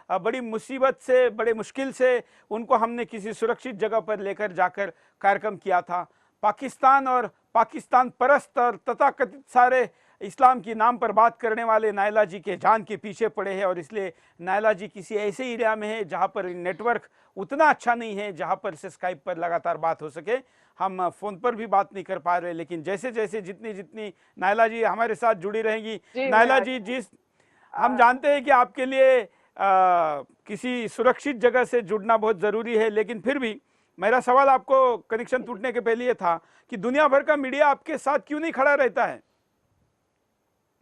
बड़ी मुसीबत से, बड़े मुश्किल से उनको हमने किसी सुरक्षित जगह पर लेकर जाकर कार्यक्रम किया था। पाकिस्तान और पाकिस्तान परस्त और तथाकथित सारे इस्लाम के नाम पर बात करने वाले नायला जी के जान के पीछे पड़े हैं। और इसलिए नायला जी किसी ऐसे एरिया में है जहां पर नेटवर्क उतना अच्छा नहीं है जहां पर से स्काइप पर लगातार बात हो सके। हम फोन पर भी बात नहीं कर पा रहे, लेकिन जैसे जैसे जितनी नायला जी हमारे साथ जुड़ी रहेंगी। नायला जी, जिस हम जानते हैं कि आपके लिए किसी सुरक्षित जगह से जुड़ना बहुत जरूरी है, लेकिन फिर भी मेरा सवाल आपको कनेक्शन टूटने के पहले ये था कि दुनिया भर का मीडिया आपके साथ क्यों नहीं खड़ा रहता है?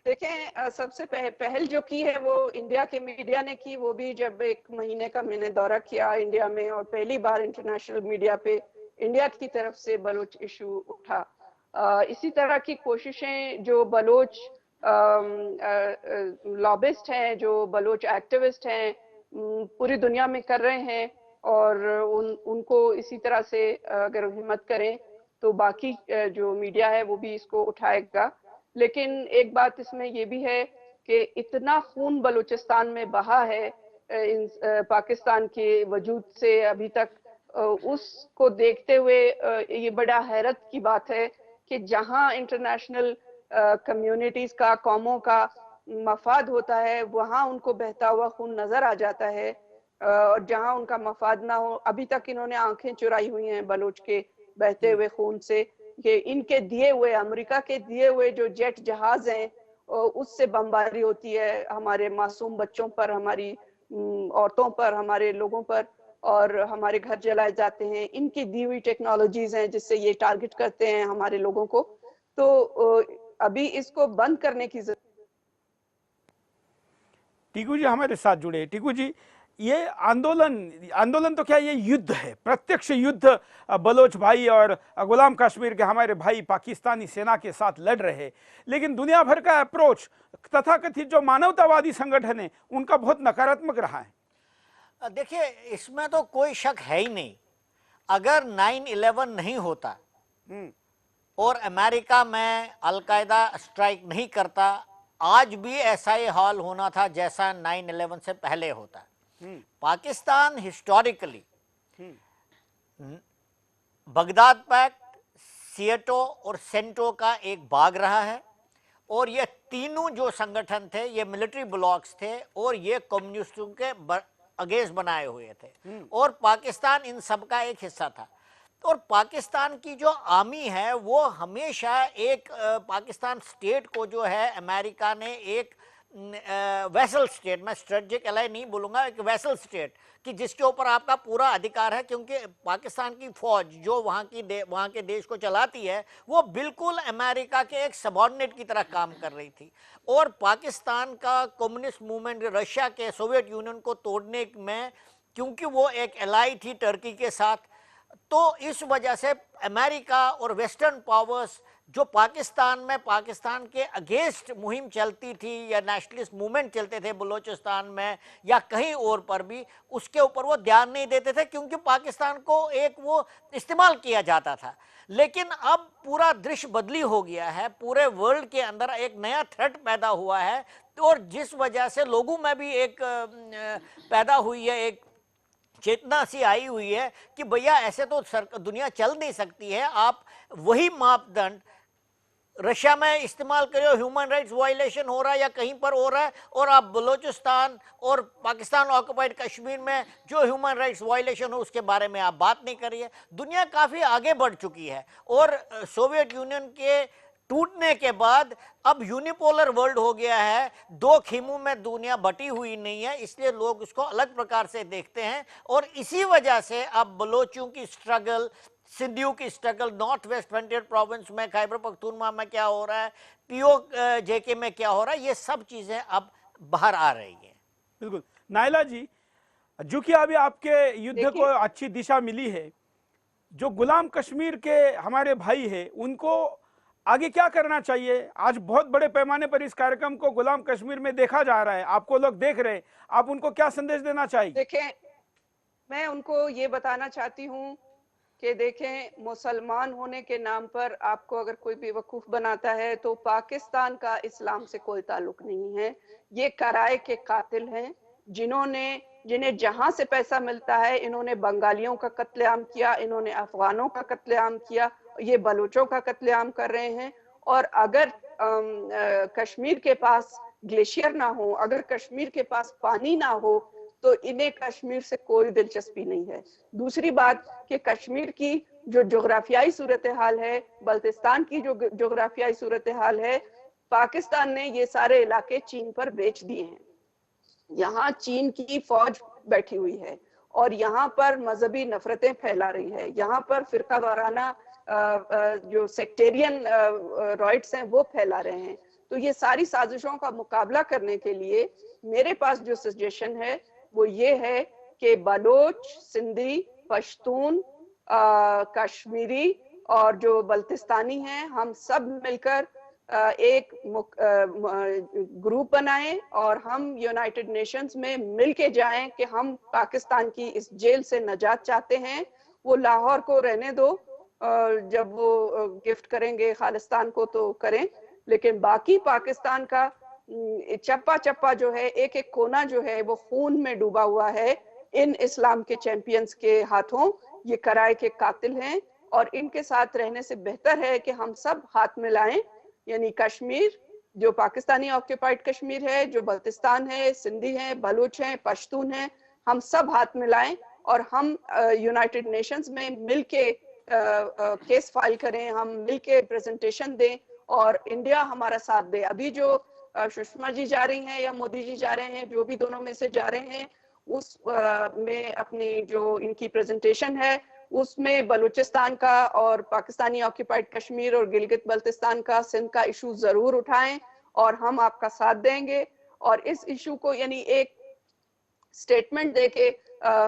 देखें, सबसे पहल जो की है वो इंडिया के मीडिया ने की, वो भी जब 1 महीने का मैंने दौरा किया इंडिया में और पहली बार इंटरनेशनल मीडिया पे इंडिया की तरफ से बलोच इशू उठा। इसी तरह की कोशिशें जो बलोच लॉबिस्ट हैं, जो बलोच एक्टिविस्ट हैं, पूरी दुनिया में कर रहे हैं। और उनको इसी तरह से अगर हिम्मत करें तो बाकी जो मीडिया है वो भी इसको उठाएगा। लेकिन एक बात इसमें ये भी है कि इतना खून बलूचिस्तान में बहा है पाकिस्तान के वजूद से अभी तक, उसको देखते हुए ये बड़ा हैरत की बात है कि जहां इंटरनेशनल कम्युनिटीज का, कौमों का मफाद होता है, वहां उनको बहता हुआ खून नजर आ जाता है। और जहां उनका मफाद ना हो, अभी तक इन्होंने आंखें चुराई हुई हैं बलोच के बहते हुए खून से, कि इनके दिए हुए, अमेरिका के दिए हुए जो जेट जहाज हैं उससे बमबारी होती है हमारे मासूम बच्चों पर, हमारी औरतों पर, हमारे लोगों पर, और हमारे घर जलाए जाते हैं। इनकी दी हुई टेक्नोलॉजीज हैं जिससे ये टारगेट करते हैं हमारे लोगों को। तो अभी इसको बंद करने की जरूरत। टीकू जी हमारे साथ जुड़े। टीकू जी, ये आंदोलन तो क्या, ये युद्ध है, प्रत्यक्ष युद्ध बलोच भाई और गुलाम कश्मीर के हमारे भाई पाकिस्तानी सेना के साथ लड़ रहे हैं। लेकिन दुनिया भर का अप्रोच तथाकथित जो मानवतावादी संगठन है उनका बहुत नकारात्मक रहा है। देखिए, इसमें तो कोई शक है ही नहीं। अगर 9/11 नहीं होता और अमेरिका में अलकायदा स्ट्राइक नहीं करता, आज भी ऐसा ही हाल होना था जैसा 9/11 से पहले होता। पाकिस्तान हिस्टोरिकली बगदाद पैक्ट, सिएटो और सेंटो का एक भाग रहा है, और ये तीनों जो संगठन थे ये मिलिट्री ब्लॉक्स थे और ये कम्युनिस्टों के अगेंस्ट बनाए हुए थे, और पाकिस्तान इन सब का एक हिस्सा था। और पाकिस्तान की जो आर्मी है वो हमेशा एक पाकिस्तान स्टेट को जो है अमेरिका ने एक वेसल स्टेट, मैं स्ट्रेटेजिक एलाई नहीं बोलूँगा, एक वेसल स्टेट कि जिसके ऊपर आपका पूरा अधिकार है, क्योंकि पाकिस्तान की फौज जो वहाँ के देश को चलाती है वो बिल्कुल अमेरिका के एक सबऑर्डिनेट की तरह काम कर रही थी। और पाकिस्तान का कम्युनिस्ट मूवमेंट रशिया के, सोवियत यूनियन को तोड़ने में, क्योंकि वो एक एलाई थी टर्की के साथ, तो इस वजह से अमेरिका और वेस्टर्न पावर्स जो पाकिस्तान में पाकिस्तान के अगेंस्ट मुहिम चलती थी या नेशनलिस्ट मूवमेंट चलते थे बलूचिस्तान में या कहीं और पर भी, उसके ऊपर वो ध्यान नहीं देते थे, क्योंकि पाकिस्तान को एक वो इस्तेमाल किया जाता था। लेकिन अब पूरा दृश्य बदली हो गया है, पूरे वर्ल्ड के अंदर एक नया थ्रेट पैदा हुआ है, और जिस वजह से लोगों में भी एक पैदा हुई है, एक चेतना सी आई हुई है कि भैया ऐसे तो दुनिया चल नहीं सकती है। आप वही मापदंड रशिया में इस्तेमाल करो, ह्यूमन राइट्स वायलेशन हो रहा है या कहीं पर हो रहा है, और आप बलूचिस्तान और पाकिस्तान ऑक्युपाइड कश्मीर में जो ह्यूमन राइट्स वायलेशन हो उसके बारे में आप बात नहीं करिए। दुनिया काफ़ी आगे बढ़ चुकी है, और सोवियत यूनियन के टूटने के बाद अब यूनिपोलर वर्ल्ड हो गया है, दो खीमों में दुनिया बटी हुई नहीं है, इसलिए लोग उसको अलग प्रकार से देखते हैं। और इसी वजह से अब बलोचियों की स्ट्रगल, सिंधियों की struggle, north west frontier province में, खैबर पख्तूनख्वा में क्या हो रहा है, POJK में क्या हो रहा है, ये सब चीजें अब बाहर आ रही है। बिल्कुल। नायला जी, जो कि अभी आपके युद्ध को अच्छी दिशा मिली है, जो गुलाम कश्मीर के हमारे भाई है उनको आगे क्या करना चाहिए? आज बहुत बड़े पैमाने पर इस कार्यक्रम को गुलाम कश्मीर में देखा जा रहा है, आपको लोग देख रहे हैं, आप उनको क्या संदेश देना चाहिए? देखें, मैं उनको ये बताना चाहती हूँ कि देखें, मुसलमान होने के नाम पर आपको अगर कोई बेवकूफ बनाता है तो पाकिस्तान का इस्लाम से कोई ताल्लुक नहीं है। ये कराए के कातिल हैं, जिन्हें जहां से पैसा मिलता है, इन्होंने बंगालियों का कत्लेआम किया, इन्होंने अफगानों का कत्लेआम किया, ये बलूचों का कत्लेआम कर रहे हैं। और अगर कश्मीर के पास ग्लेशियर ना हो, अगर कश्मीर के पास पानी ना हो, तो इन्हें कश्मीर से कोई दिलचस्पी नहीं है। दूसरी बात कि कश्मीर की जो जोग्राफियाई सूरत हाल है, बल्तिस्तान की जो जोग्राफियाई सूरत हाल है, पाकिस्तान ने ये सारे इलाके चीन पर बेच दिए हैं। यहाँ चीन की फौज बैठी हुई है और यहाँ पर मजहबी नफरतें फैला रही है, यहाँ पर फिरका वाराना जो सेक्टेरियन रॉइट्स हैं वो फैला रहे हैं। तो ये सारी साजिशों का मुकाबला करने के लिए मेरे पास जो सजेशन है वो ये है कि बलोच, सिंधी, पश्तून, कश्मीरी और जो बल्तिस्तानी हैं, हम सब मिलकर एक ग्रुप बनाएं और हम यूनाइटेड नेशंस में मिलके जाएं कि हम पाकिस्तान की इस जेल से नजात चाहते हैं। वो लाहौर को रहने दो, जब वो गिफ्ट करेंगे खालिस्तान को तो करें, लेकिन बाकी पाकिस्तान का चप्पा चप्पा जो है, एक एक कोना जो है वो खून में डूबा हुआ है इन इस्लाम के चैंपियंस के हाथों। ये कराए के कातिल हैं और इनके साथ रहने से बेहतर है कि हम सब हाथ मिलाएं, यानी कश्मीर जो पाकिस्तानी ऑक्युपाइड कश्मीर है, जो बल्तिस्तान है, सिंधी है, बलूच हैं, पश्तून हैं, हम सब हाथ मिलाएं और हम यूनाइटेड नेशंस में मिलके केस फाइल करें, हम मिलके प्रेजेंटेशन दें और इंडिया हमारा साथ दे। अभी जो सुषमा जी जा रही हैं या मोदी जी जा रहे हैं, जो भी दोनों में से जा रहे हैं, उस में अपनी जो इनकी प्रेजेंटेशन है उसमें बलूचिस्तान का और पाकिस्तानी ऑक्युपाइड कश्मीर और गिलगित बल्तिस्तान का, सिंध का इशू जरूर उठाएं और हम आपका साथ देंगे। और इस इशू को यानी एक स्टेटमेंट देके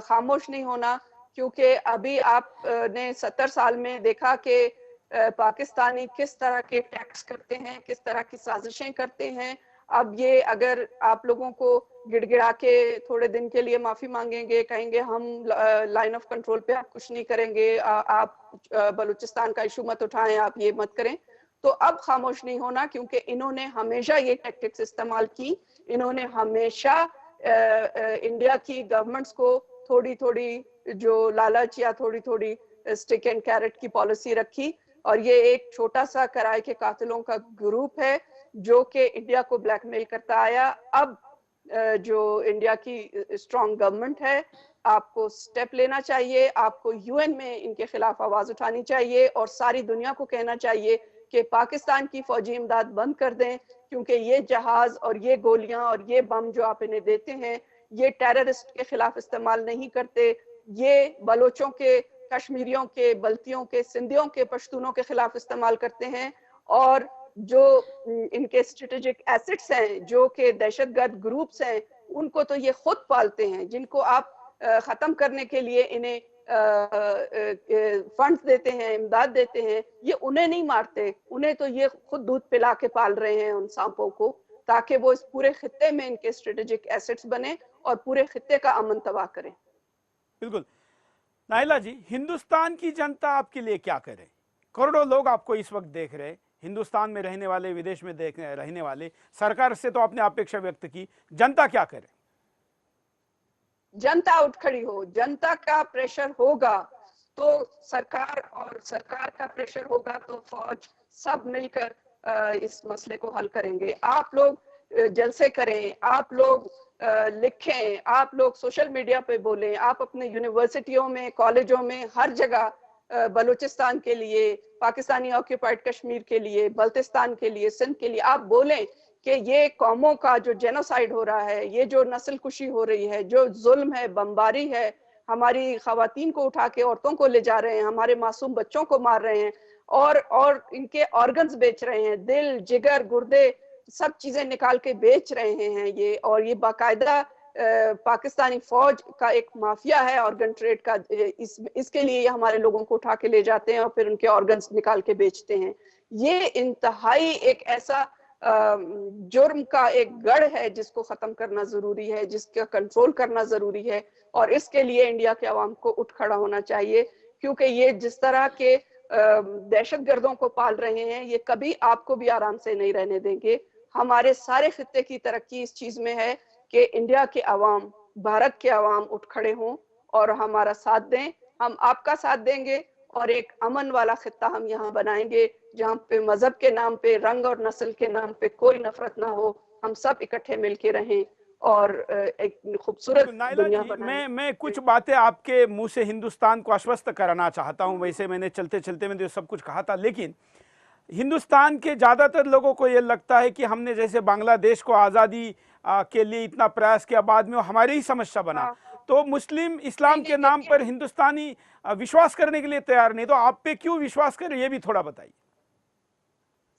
खामोश नहीं होना, क्योंकि अभी आपने 70 साल में देखा कि पाकिस्तानी किस तरह के टैक्स करते हैं, किस तरह की साजिशें करते हैं। अब ये अगर आप लोगों को गिड़गिड़ा के थोड़े दिन के लिए माफी मांगेंगे, कहेंगे हम लाइन ऑफ कंट्रोल पे आप कुछ नहीं करेंगे, आप बलूचिस्तान का इशू मत उठाएं, आप ये मत करें, तो अब खामोश नहीं होना, क्योंकि इन्होंने हमेशा ये टैक्टिक्स इस्तेमाल की। इन्होंने हमेशा इंडिया की गवर्नमेंट्स को थोड़ी थोड़ी जो लालच या थोड़ी थोड़ी स्टिक एंड कैरेट की पॉलिसी रखी, और ये एक छोटा सा किराए के कातिलों का ग्रुप है जो कि इंडिया को ब्लैकमेल करता आया। अब जो इंडिया की स्ट्रॉन्ग गवर्नमेंट है, आपको स्टेप लेना चाहिए, आपको यूएन में इनके खिलाफ आवाज उठानी चाहिए और सारी दुनिया को कहना चाहिए कि पाकिस्तान की फौजी इमदाद बंद कर दें, क्योंकि ये जहाज और ये गोलियां और ये बम जो आप इन्हें देते हैं, ये टेररिस्ट के खिलाफ इस्तेमाल नहीं करते, ये बलोचों के, कश्मीरियों के, बल्तियों के, सिंधियों के, पश्तूनों के खिलाफ इस्तेमाल करते हैं। और जो इनके स्ट्रेटेजिक एसेट्स हैं, जो कि दहशतगर्द ग्रुप्स हैं, उनको तो ये खुद पालते हैं, जिनको आप खत्म करने के लिए इन्हें फंड्स देते हैं, इमदाद देते हैं, ये उन्हें नहीं मारते, उन्हें तो ये खुद दूध पिला के पाल रहे हैं उन सांपों को, ताकि वो इस पूरे खित्ते में इनके स्ट्रेटेजिक एसेट्स बने और पूरे खित्ते का अमन तबाह करें। बिल्कुल नाइला जी, हिंदुस्तान की जनता आपके लिए क्या करे? करोड़ों लोग आपको इस वक्त देख रहे हैं, हिंदुस्तान में रहने वाले, विदेश में रहने वाले। सरकार से तो आपने अपेक्षा व्यक्त की, जनता क्या करे? जनता उठ खड़ी हो, जनता का प्रेशर होगा तो सरकार, और सरकार का प्रेशर होगा तो फौज, सब मिलकर इस मसले को हल करेंगे। आप लोग जलसे करें, आप लोग लिखें, आप लोग सोशल मीडिया पे बोलें, आप अपने यूनिवर्सिटियों में, कॉलेजों में, हर जगह बलूचिस्तान के लिए, पाकिस्तानी ऑक्यूपाइड कश्मीर के लिए, बल्तिस्तान के लिए, सिंध के लिए आप बोलें कि ये कौमों का जो जेनोसाइड हो रहा है, ये जो नस्ल कुशी हो रही है, जो जुल्म है, बमबारी है, हमारी खवातीन को उठा के औरतों को ले जा रहे हैं, हमारे मासूम बच्चों को मार रहे हैं और इनके ऑर्गन्स बेच रहे हैं, दिल, जिगर, गुर्दे, सब चीजें निकाल के बेच रहे हैं ये। और ये बाकायदा पाकिस्तानी फौज का एक माफिया है ऑर्गन ट्रेड का, इसके लिए हमारे लोगों को उठा के ले जाते हैं और फिर उनके ऑर्गन्स निकाल के बेचते हैं। ये इंतहाई एक ऐसा जुर्म का एक गढ़ है जिसको खत्म करना जरूरी है, जिसका कंट्रोल करना जरूरी है, और इसके लिए इंडिया के अवाम को उठ खड़ा होना चाहिए, क्योंकि ये जिस तरह के दहशतगर्दों को पाल रहे हैं, ये कभी आपको भी आराम से नहीं रहने देंगे। हमारे सारे खित्ते की तरक्की इस चीज में है कि इंडिया के अवाम, भारत के अवाम उठ खड़े हों और हमारा साथ दें। हम आपका साथ देंगे और एक अमन वाला खित्ता हम यहाँ बनाएंगे, जहाँ पे मजहब के नाम पे, रंग और नस्ल के नाम पे कोई नफरत ना हो, हम सब इकट्ठे मिलके रहें और एक खूबसूरत दुनिया बनाएं। मैं कुछ बातें आपके मुंह से हिंदुस्तान को आश्वस्त कराना चाहता हूं। वैसे मैंने चलते चलते में सब कुछ कहा था, लेकिन हिंदुस्तान के ज़्यादातर लोगों को ये लगता है कि हमने जैसे बांग्लादेश को आज़ादी के लिए इतना प्रयास किया, बाद में वो हमारी ही समस्या बना, तो मुस्लिम इस्लाम के नाम पर हिंदुस्तानी विश्वास करने के लिए तैयार नहीं, तो आप पे क्यों विश्वास करें, ये भी थोड़ा बताइए।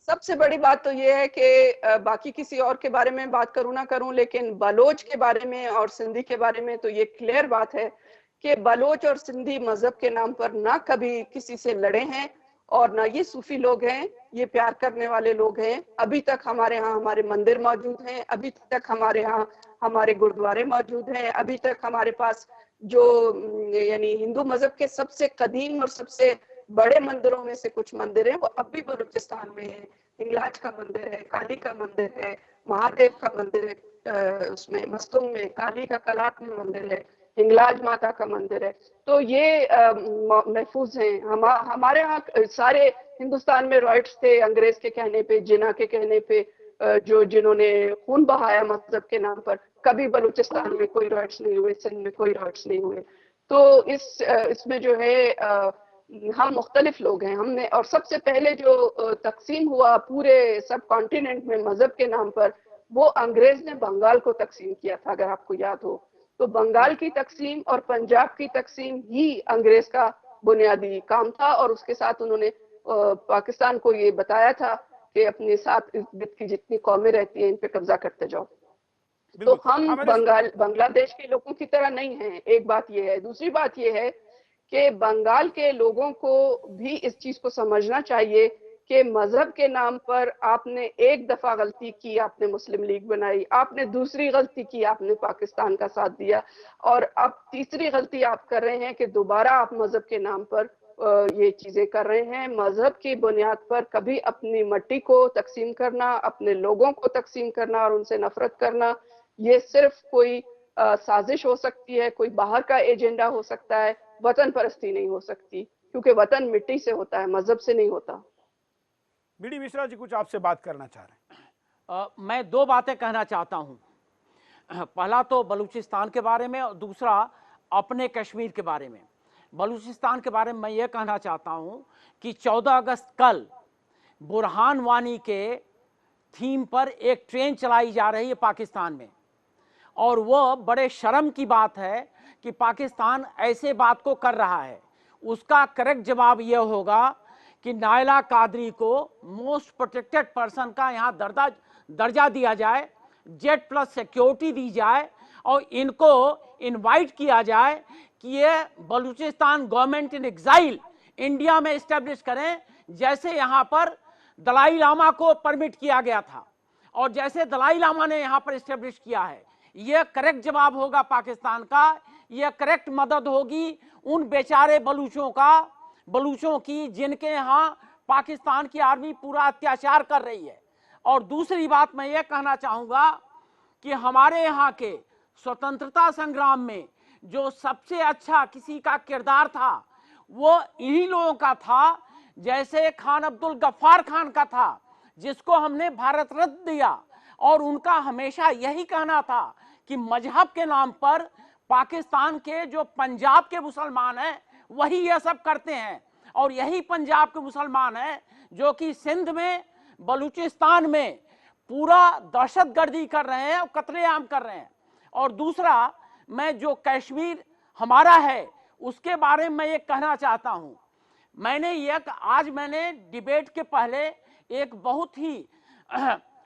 सबसे बड़ी बात तो ये है कि बाकी किसी और के बारे में बात करूं ना करूं, लेकिन बलोच के बारे में और सिंधी के बारे में तो ये क्लियर बात है कि बलोच और सिंधी मजहब के नाम पर ना कभी किसी से लड़े हैं और ना ये सूफी लोग हैं, ये प्यार करने वाले लोग हैं। अभी तक हमारे यहाँ हमारे मंदिर मौजूद हैं, अभी तक हमारे यहाँ हमारे गुरुद्वारे मौजूद हैं, अभी तक हमारे पास जो यानी हिंदू मजहब के सबसे कदीम और सबसे बड़े मंदिरों में से कुछ मंदिर हैं वो अब भी बलूचिस्तान में है। हिंगलाज का मंदिर है, काली का मंदिर है, महादेव का मंदिर है, उसमें मस्तुंग में काली का कलात में मंदिर है, हिंगलाज माता का मंदिर है। तो ये महफूज हैं। हमारे यहाँ सारे हिंदुस्तान में राइट्स थे अंग्रेज के कहने पे, जिना के कहने पे, जो जिन्होंने खून बहाया मजहब के नाम पर। कभी बलूचिस्तान में कोई राइट्स नहीं हुए, सिंध में कोई राइट्स नहीं हुए। तो इसमें जो है हम मुख्तलिफ लोग हैं। हमने और सबसे पहले जो तकसीम हुआ पूरे सब कॉन्टिनेंट में मजहब के नाम पर, वो अंग्रेज ने बंगाल को तकसीम किया था, अगर आपको याद हो। तो बंगाल की तकसीम और पंजाब की तकसीम ही अंग्रेज का बुनियादी काम था, और उसके साथ उन्होंने पाकिस्तान को ये बताया था कि अपने साथ इर्द गिर्द की जितनी कौमें रहती हैं इन पे कब्जा करते जाओ। तो हम बांग्लादेश के लोगों की तरह नहीं हैं, एक बात ये है। दूसरी बात ये है कि बंगाल के लोगों को भी इस चीज को समझना चाहिए कि मजहब के नाम पर आपने एक दफा गलती की, आपने मुस्लिम लीग बनाई, आपने दूसरी गलती की, आपने पाकिस्तान का साथ दिया, और अब तीसरी गलती आप कर रहे हैं कि दोबारा आप मजहब के नाम पर ये चीजें कर रहे हैं। मजहब की बुनियाद पर कभी अपनी मट्टी को तकसीम करना, अपने लोगों को तकसीम करना और उनसे नफरत करना, ये सिर्फ कोई साजिश हो सकती है, कोई बाहर का एजेंडा हो सकता है, वतन परस्ती नहीं हो सकती, क्योंकि वतन मिट्टी से होता है, मजहब से नहीं होता। बीडी मिश्रा जी कुछ आपसे बात करना चाह रहे हैं। मैं दो बातें कहना चाहता हूं। पहला तो बलूचिस्तान के बारे में और दूसरा अपने कश्मीर के बारे में। बलूचिस्तान के बारे में मैं ये कहना चाहता हूं कि 14 अगस्त कल बुरहान वानी के थीम पर एक ट्रेन चलाई जा रही है पाकिस्तान में, और वो बड़े शर्म की बात है कि पाकिस्तान ऐसे बात को कर रहा है। उसका करेक्ट जवाब यह होगा कि नायला कादरी को मोस्ट प्रोटेक्टेड पर्सन का यहाँ दर्जा दिया जाए, जेट प्लस सिक्योरिटी दी जाए, और इनको इनवाइट किया जाए कि ये Balochistan government in exile India में इस्टेब्लिश करें, जैसे यहाँ पर दलाई लामा को परमिट किया गया था और जैसे दलाई लामा ने यहाँ पर इस्टेब्लिश किया है। यह करेक्ट जवाब होगा पाकिस्तान का, यह करेक्ट मदद होगी उन बेचारे बलूचों की जिनके यहाँ पाकिस्तान की आर्मी पूरा अत्याचार कर रही है। और दूसरी बात मैं ये कहना चाहूँगा कि हमारे यहाँ के स्वतंत्रता संग्राम में जो सबसे अच्छा किसी का किरदार था वो इन्हीं लोगों का था, जैसे खान अब्दुल गफ्फार खान का था, जिसको हमने भारत रत्न दिया। और उनका हमेशा यही कहना था कि मजहब के नाम पर पाकिस्तान के जो पंजाब के मुसलमान हैं वही यह सब करते हैं, और यही पंजाब के मुसलमान हैं जो कि सिंध में, बलूचिस्तान में पूरा दहशतगर्दी कर रहे हैं और कत्लेआम कर रहे हैं। और दूसरा, मैं जो कश्मीर हमारा है उसके बारे में ये कहना चाहता हूँ। आज मैंने डिबेट के पहले एक बहुत ही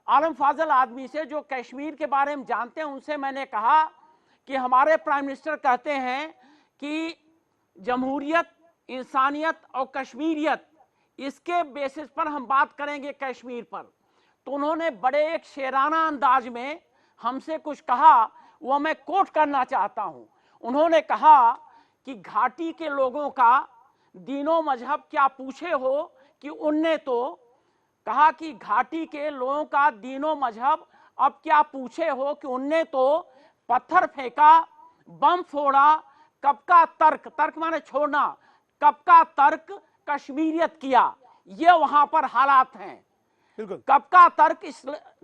आलम फाजल आदमी से जो कश्मीर के बारे में जानते हैं उनसे मैंने कहा कि हमारे प्राइम मिनिस्टर कहते हैं कि जमहूरियत, इंसानियत और कश्मीरियत, इसके बेसिस पर हम बात करेंगे कश्मीर पर। तो उन्होंने बड़े एक शेराना अंदाज में हमसे कुछ कहा, वो मैं कोट करना चाहता हूं। उन्होंने कहा कि घाटी के लोगों का दीनों मजहब क्या पूछे हो, कि उनने तो कहा कि घाटी के लोगों का दीनों मजहब अब क्या पूछे हो, कि उनने तो पत्थर फेंका, बम फोड़ा, कब का तर्क माने छोड़ना, कब का तर्क कश्मीरियत किया। ये वहां पर हालात हैं, कब का तर्क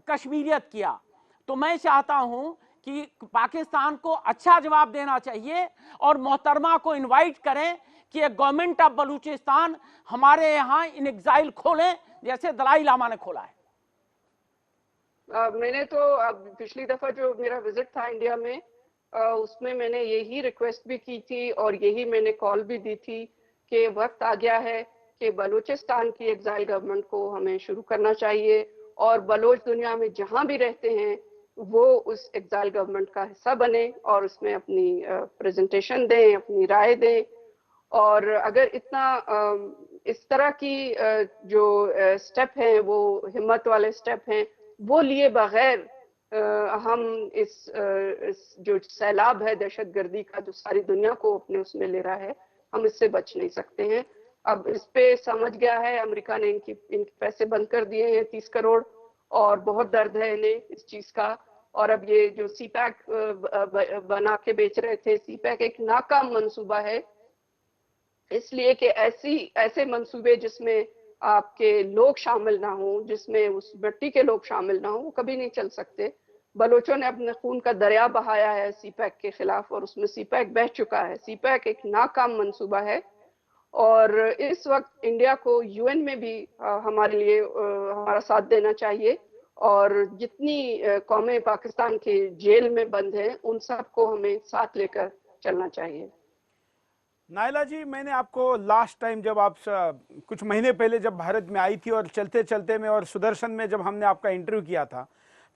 कश्मीरियत किया। तो मैं चाहता हूं कि पाकिस्तान को अच्छा जवाब देना चाहिए और मोहतरमा को इनवाइट करें कि गवर्नमेंट ऑफ बलूचिस्तान हमारे यहाँ इन एग्जाइल खोलें, जैसे दलाई लामा ने खोला है। मैंने तो पिछली दफा जो मेरा विजिट था इंडिया में, उसमें मैंने यही रिक्वेस्ट भी की थी और यही मैंने कॉल भी दी थी कि वक्त आ गया है कि बलूचिस्तान की एग्जाइल गवर्नमेंट को हमें शुरू करना चाहिए, और बलोच दुनिया में जहां भी रहते हैं वो उस एग्जाइल गवर्नमेंट का हिस्सा बने और उसमें अपनी प्रेजेंटेशन दें, अपनी राय दें। और अगर इतना इस तरह की जो स्टेप हैं, वो हिम्मत वाले स्टेप हैं, वो लिए बगैर हम इस जो सैलाब है दहशतगर्दी का, जो सारी दुनिया को अपने उसमें ले रहा है, हम इससे बच नहीं सकते हैं। अब इस पे समझ गया है, अमेरिका ने इनके पैसे बंद कर दिए हैं 30 करोड़, और बहुत दर्द है इन्हें इस चीज का। और अब ये जो सीपैक बना के बेच रहे थे, सीपैक एक नाकाम मंसूबा है, इसलिए कि ऐसे मंसूबे जिसमें आपके लोग शामिल ना हो, जिसमें उस मिट्टी के लोग शामिल ना हो, वो कभी नहीं चल सकते। बलोचों ने अपने खून का दरिया बहाया है सीपैक के खिलाफ, और उसमें सीपैक बह चुका है। सीपैक एक नाकाम मंसूबा है, और इस वक्त इंडिया को यूएन में भी हमारे लिए हमारा साथ देना चाहिए, और जितनी कौमें पाकिस्तान के जेल में बंद हैं उन सबको हमें साथ लेकर चलना चाहिए। नायला जी, मैंने आपको लास्ट टाइम जब आप कुछ महीने पहले जब भारत में आई थी और चलते चलते में और सुदर्शन में जब हमने आपका इंटरव्यू किया था,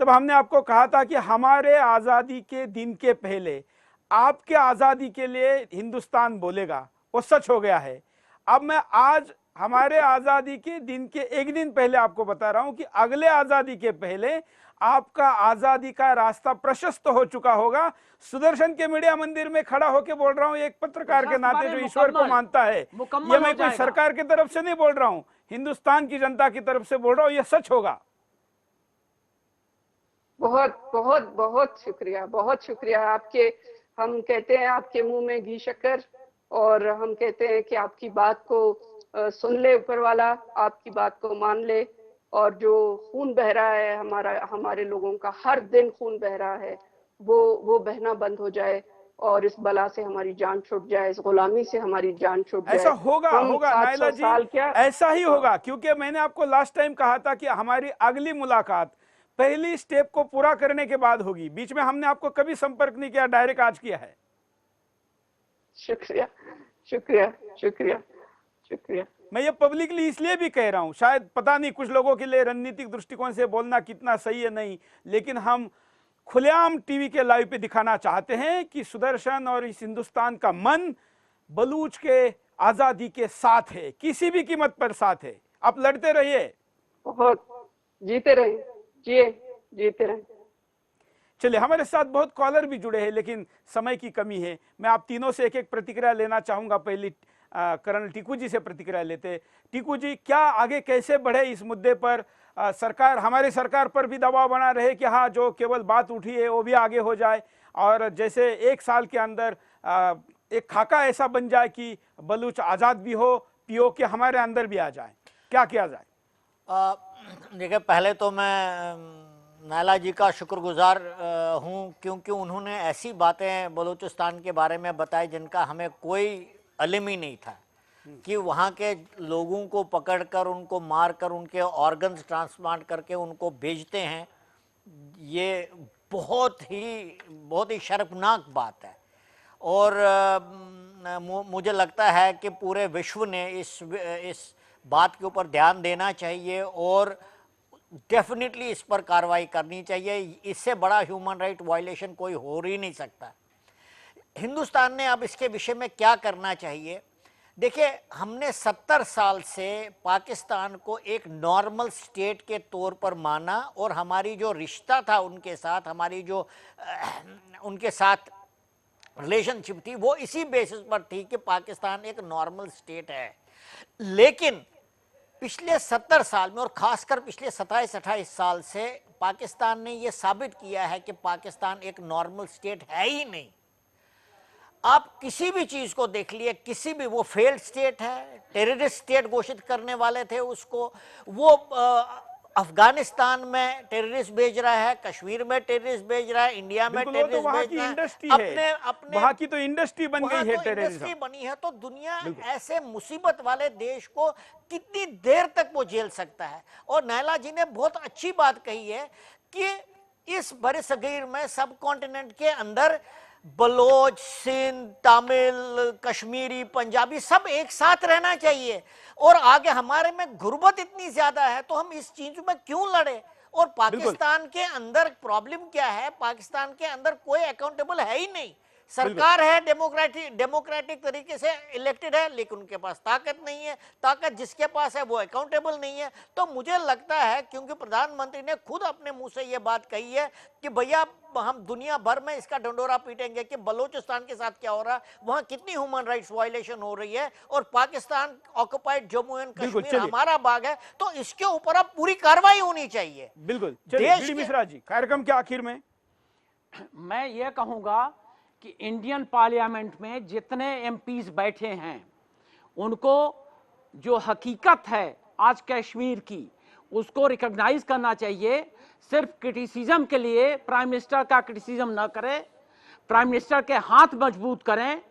तब हमने आपको कहा था कि हमारे आज़ादी के दिन के पहले आपके आज़ादी के लिए हिंदुस्तान बोलेगा, वो सच हो गया है। अब मैं आज हमारे आज़ादी के दिन के एक दिन पहले आपको बता रहा हूं कि अगले आज़ादी के पहले आपका आज़ादी का रास्ता प्रशस्त हो चुका होगा। सुदर्शन के मीडिया मंदिर में खड़ा होकर बोल रहा हूं एक पत्रकार के नाते जो ईश्वर को मानता है। ये मैं कोई सरकार की तरफ से नहीं बोल रहा हूं, हिंदुस्तान की जनता की तरफ से बोल रहा हूं, ये सच होगा। बहुत बहुत बहुत शुक्रिया, बहुत शुक्रिया आपके। हम कहते हैं आपके मुंह में घी शक्कर, और हम कहते हैं कि आपकी बात को सुन ले ऊपर वाला, आपकी बात को मान ले, और जो खून बह रहा है हमारे लोगों का, हर दिन खून बह रहा है, वो बहना बंद हो जाए, और इस बला से हमारी जान छूट जाए, इस गुलामी से हमारी जान छूट जाए। ऐसा होगा नायला जी, ऐसा ही होगा, क्योंकि मैंने आपको लास्ट टाइम कहा था कि हमारी अगली मुलाकात पहली स्टेप को पूरा करने के बाद होगी। बीच में हमने आपको कभी संपर्क नहीं किया, डायरेक्ट आज किया है। शुक्रिया शुक्रिया शुक्रिया शुक्रिया। मैं ये पब्लिकली इसलिए भी कह रहा हूं, शायद पता नहीं कुछ लोगों के लिए रणनीतिक दृष्टिकोण से बोलना कितना सही है नहीं, लेकिन हम खुलेआम टीवी के लाइव पे दिखाना चाहते हैं कि सुदर्शन और इस हिंदुस्तान का मन बलूच के आजादी के साथ है, किसी भी कीमत पर साथ है। आप लड़ते रहिए, बहुत जीते रहे, जीते रहे। चलिए, हमारे साथ बहुत कॉलर भी जुड़े हैं, लेकिन समय की कमी है। मैं आप तीनों से एक एक प्रतिक्रिया लेना चाहूंगा। पहली कर्नल टीकू जी से प्रतिक्रिया लेते। टीकू जी, क्या आगे कैसे बढ़े इस मुद्दे पर? सरकार, हमारी सरकार पर भी दबाव बना रहे कि हाँ, जो केवल बात उठी है वो भी आगे हो जाए, और जैसे एक साल के अंदर एक खाका ऐसा बन जाए कि बलूच आज़ाद भी हो, पीओके हमारे अंदर भी आ जाए। क्या किया जाए? देखिए, पहले तो मैं नायला जी का शुक्रगुजार हूँ, क्योंकि उन्होंने ऐसी बातें बलूचिस्तान के बारे में बताई जिनका हमें कोई इल्म ही नहीं था, कि वहाँ के लोगों को पकड़कर, उनको मारकर, उनके ऑर्गन्स ट्रांसप्लांट करके उनको भेजते हैं। ये बहुत ही शर्मनाक बात है, और मुझे लगता है कि पूरे विश्व ने इस बात के ऊपर ध्यान देना चाहिए, और डेफिनेटली इस पर कार्रवाई करनी चाहिए। इससे बड़ा ह्यूमन राइट वायलेशन कोई हो ही नहीं सकता। हिंदुस्तान ने अब इसके विषय में क्या करना चाहिए? देखिए, हमने 70 साल से पाकिस्तान को एक नॉर्मल स्टेट के तौर पर माना, और हमारी जो रिश्ता था उनके साथ, हमारी जो उनके साथ रिलेशनशिप थी, वो इसी बेसिस पर थी कि पाकिस्तान एक नॉर्मल स्टेट है। लेकिन पिछले 70 साल में, और खासकर पिछले 27-28 साल से, पाकिस्तान ने यह साबित किया है कि पाकिस्तान एक नॉर्मल स्टेट है ही नहीं। आप किसी भी चीज को देख लिए, किसी भी, वो फेल्ड स्टेट है, टेररिस्ट स्टेट घोषित करने वाले थे उसको, वो अफगानिस्तान में टेररिस्ट भेज रहा है, कश्मीर में टेररिस्ट भेज रहा है, इंडिया में टेररिस्ट भेज रहा है, अपने वहाँ की तो इंडस्ट्री बन गई है, इंडस्ट्री बनी है। तो दुनिया ऐसे मुसीबत वाले देश को कितनी देर तक वो झेल सकता है? और नायला जी ने बहुत अच्छी बात कही है कि इस बरसगीर में, सब कॉन्टिनेंट के अंदर, बलोच, सिंध, तमिल, कश्मीरी, पंजाबी सब एक साथ रहना चाहिए। और आगे हमारे में गुर्बत इतनी ज्यादा है, तो हम इस चीज में क्यों लड़े? और पाकिस्तान के अंदर प्रॉब्लम क्या है? पाकिस्तान के अंदर कोई अकाउंटेबल है ही नहीं। सरकार है, डेमोक्रेटिक तरीके से इलेक्टेड है, लेकिन उनके पास ताकत नहीं है। ताकत जिसके पास है वो अकाउंटेबल नहीं है। तो मुझे लगता है, क्योंकि प्रधानमंत्री ने खुद अपने मुंह से ये बात कही है कि भैया, हम दुनिया भर में इसका डंडोरा पीटेंगे कि बलूचिस्तान के साथ क्या हो रहा है, वहां कितनी ह्यूमन राइट्स वायलेशन हो रही है, और पाकिस्तान ऑक्युपाइड जम्मू एंड कश्मीर हमारा भाग है, तो इसके ऊपर अब पूरी कार्रवाई होनी चाहिए। बिल्कुल। चलिए मिश्रा जी, कार्यक्रम के आखिर में मैं ये कहूंगा कि इंडियन पार्लियामेंट में जितने एमपीज बैठे हैं, उनको जो हकीकत है आज कश्मीर की, उसको रिकॉग्नाइज करना चाहिए। सिर्फ क्रिटिसिज्म के लिए प्राइम मिनिस्टर का क्रिटिसिज्म न करें, प्राइम मिनिस्टर के हाथ मजबूत करें,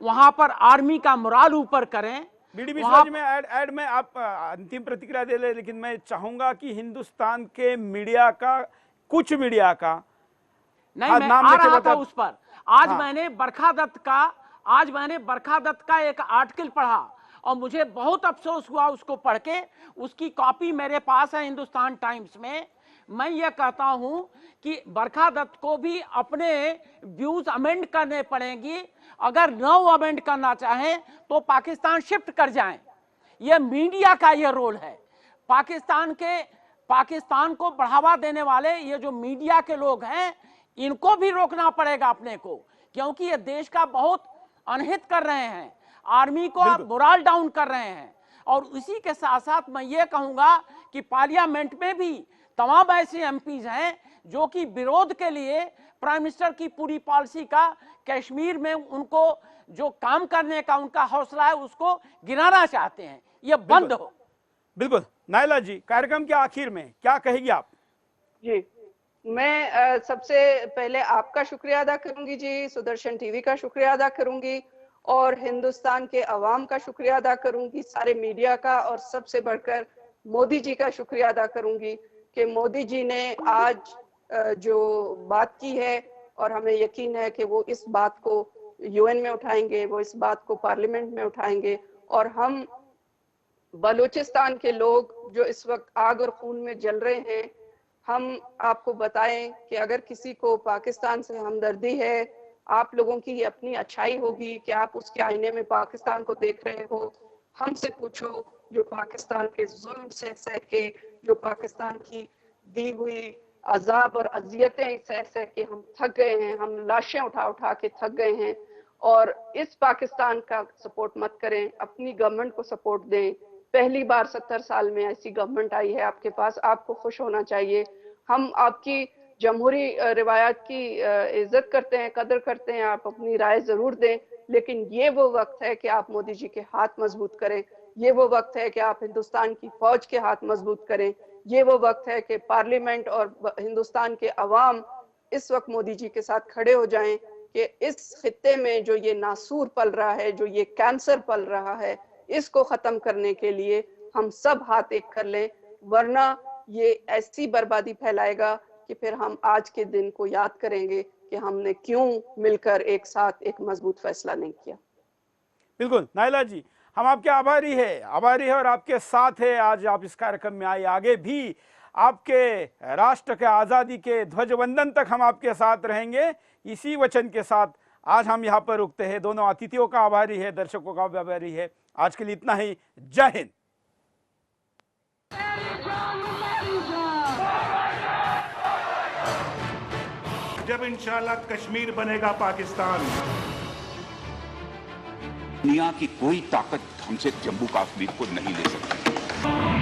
वहां पर आर्मी का मोराल ऊपर करें। बीडी मिश्रा जी, में ऐड में आप अंतिम प्रतिक्रिया दे ले, लेकिन मैं चाहूंगा कि हिंदुस्तान के मीडिया का, कुछ मीडिया का, नहीं, मैं आ रहा था उस पर। आज मैंने बरखा दत्त का एक आर्टिकल पढ़ा, और मुझे बहुत अफसोस हुआ उसको पढ़ के। उसकी कॉपी मेरे पास है हिंदुस्तान टाइम्स में। मैं ये कहता हूं कि बरखा दत्त को भी अपने व्यूज अमेंड करने पड़ेंगी। अगर न अमेंड करना चाहें तो पाकिस्तान शिफ्ट कर जाएं। ये मीडिया का ये रोल है। पाकिस्तान को बढ़ावा देने वाले ये जो मीडिया के लोग हैं, इनको भी रोकना पड़ेगा अपने को, क्योंकि ये देश का बहुत अनहित कर रहे हैं। आर्मी को आप मोरल डाउन कर रहे हैं। और इसी के साथ साथ मैं ये कहूंगा कि पार्लियामेंट में भी तमाम ऐसे एमपीज हैं जो कि विरोध के लिए प्राइम मिनिस्टर की पूरी पॉलिसी का, कश्मीर में उनको जो काम करने का उनका हौसला है उसको गिराना चाहते हैं। ये बंद हो। बिल्कुल। नायला जी, कार्यक्रम के आखिर में क्या कहेगी आप? जी, मैं सबसे पहले आपका शुक्रिया अदा करूंगी जी, सुदर्शन टीवी का शुक्रिया अदा करूंगी और हिंदुस्तान के अवाम का शुक्रिया अदा करूंगी, सारे मीडिया का, और सबसे बढ़कर मोदी जी का शुक्रिया अदा करूंगी कि मोदी जी ने आज जो बात की है, और हमें यकीन है कि वो इस बात को यूएन में उठाएंगे, वो इस बात को पार्लियामेंट में उठाएंगे। और हम बलूचिस्तान के लोग जो इस वक्त आग और खून में जल रहे हैं, हम आपको बताएं कि अगर किसी को पाकिस्तान से हमदर्दी है, आप लोगों की अपनी अच्छाई होगी कि आप उसके आईने में पाकिस्तान को देख रहे हो। हमसे पूछो जो पाकिस्तान के जुल्म से सह के, जो पाकिस्तान की दी हुई अजाब और अजियतें सह सह के हम थक गए हैं, हम लाशें उठा उठा के थक गए हैं। और इस पाकिस्तान का सपोर्ट मत करें, अपनी गवर्नमेंट को सपोर्ट दें। पहली बार 70 साल में ऐसी गवर्नमेंट आई है आपके पास, आपको खुश होना चाहिए। हम आपकी जमहूरी रिवायात की इज्जत करते हैं, कदर करते हैं, आप अपनी राय जरूर दें, लेकिन ये वो वक्त है कि आप मोदी जी के हाथ मजबूत करें। ये वो वक्त है कि आप हिंदुस्तान की फौज के हाथ मजबूत करें। ये वो वक्त है कि पार्लियामेंट और हिंदुस्तान के अवाम इस वक्त मोदी जी के साथ खड़े हो जाएं कि इस खित्ते में जो ये नासूर पल रहा है, जो ये कैंसर पल रहा है, इसको खत्म करने के लिए हम सब हाथ एक कर लें, वरना ये ऐसी बर्बादी फैलाएगा कि फिर हम आज के दिन को याद करेंगे कि हमने क्यों मिलकर एक साथ एक मजबूत फैसला नहीं किया। बिल्कुल नायला जी, हम आपके आभारी है और आपके साथ है। आज आप इस कार्यक्रम में आए, आगे भी आपके राष्ट्र के आज़ादी के ध्वजवंदन तक हम आपके साथ रहेंगे। इसी वचन के साथ आज हम यहाँ पर रुकते हैं। दोनों अतिथियों का आभारी है, दर्शकों का आभारी है। आज के लिए इतना ही। जय हिंद। जब इंशाल्लाह कश्मीर बनेगा पाकिस्तान, दुनिया की कोई ताकत हमसे जम्मू कश्मीर को नहीं ले सकती।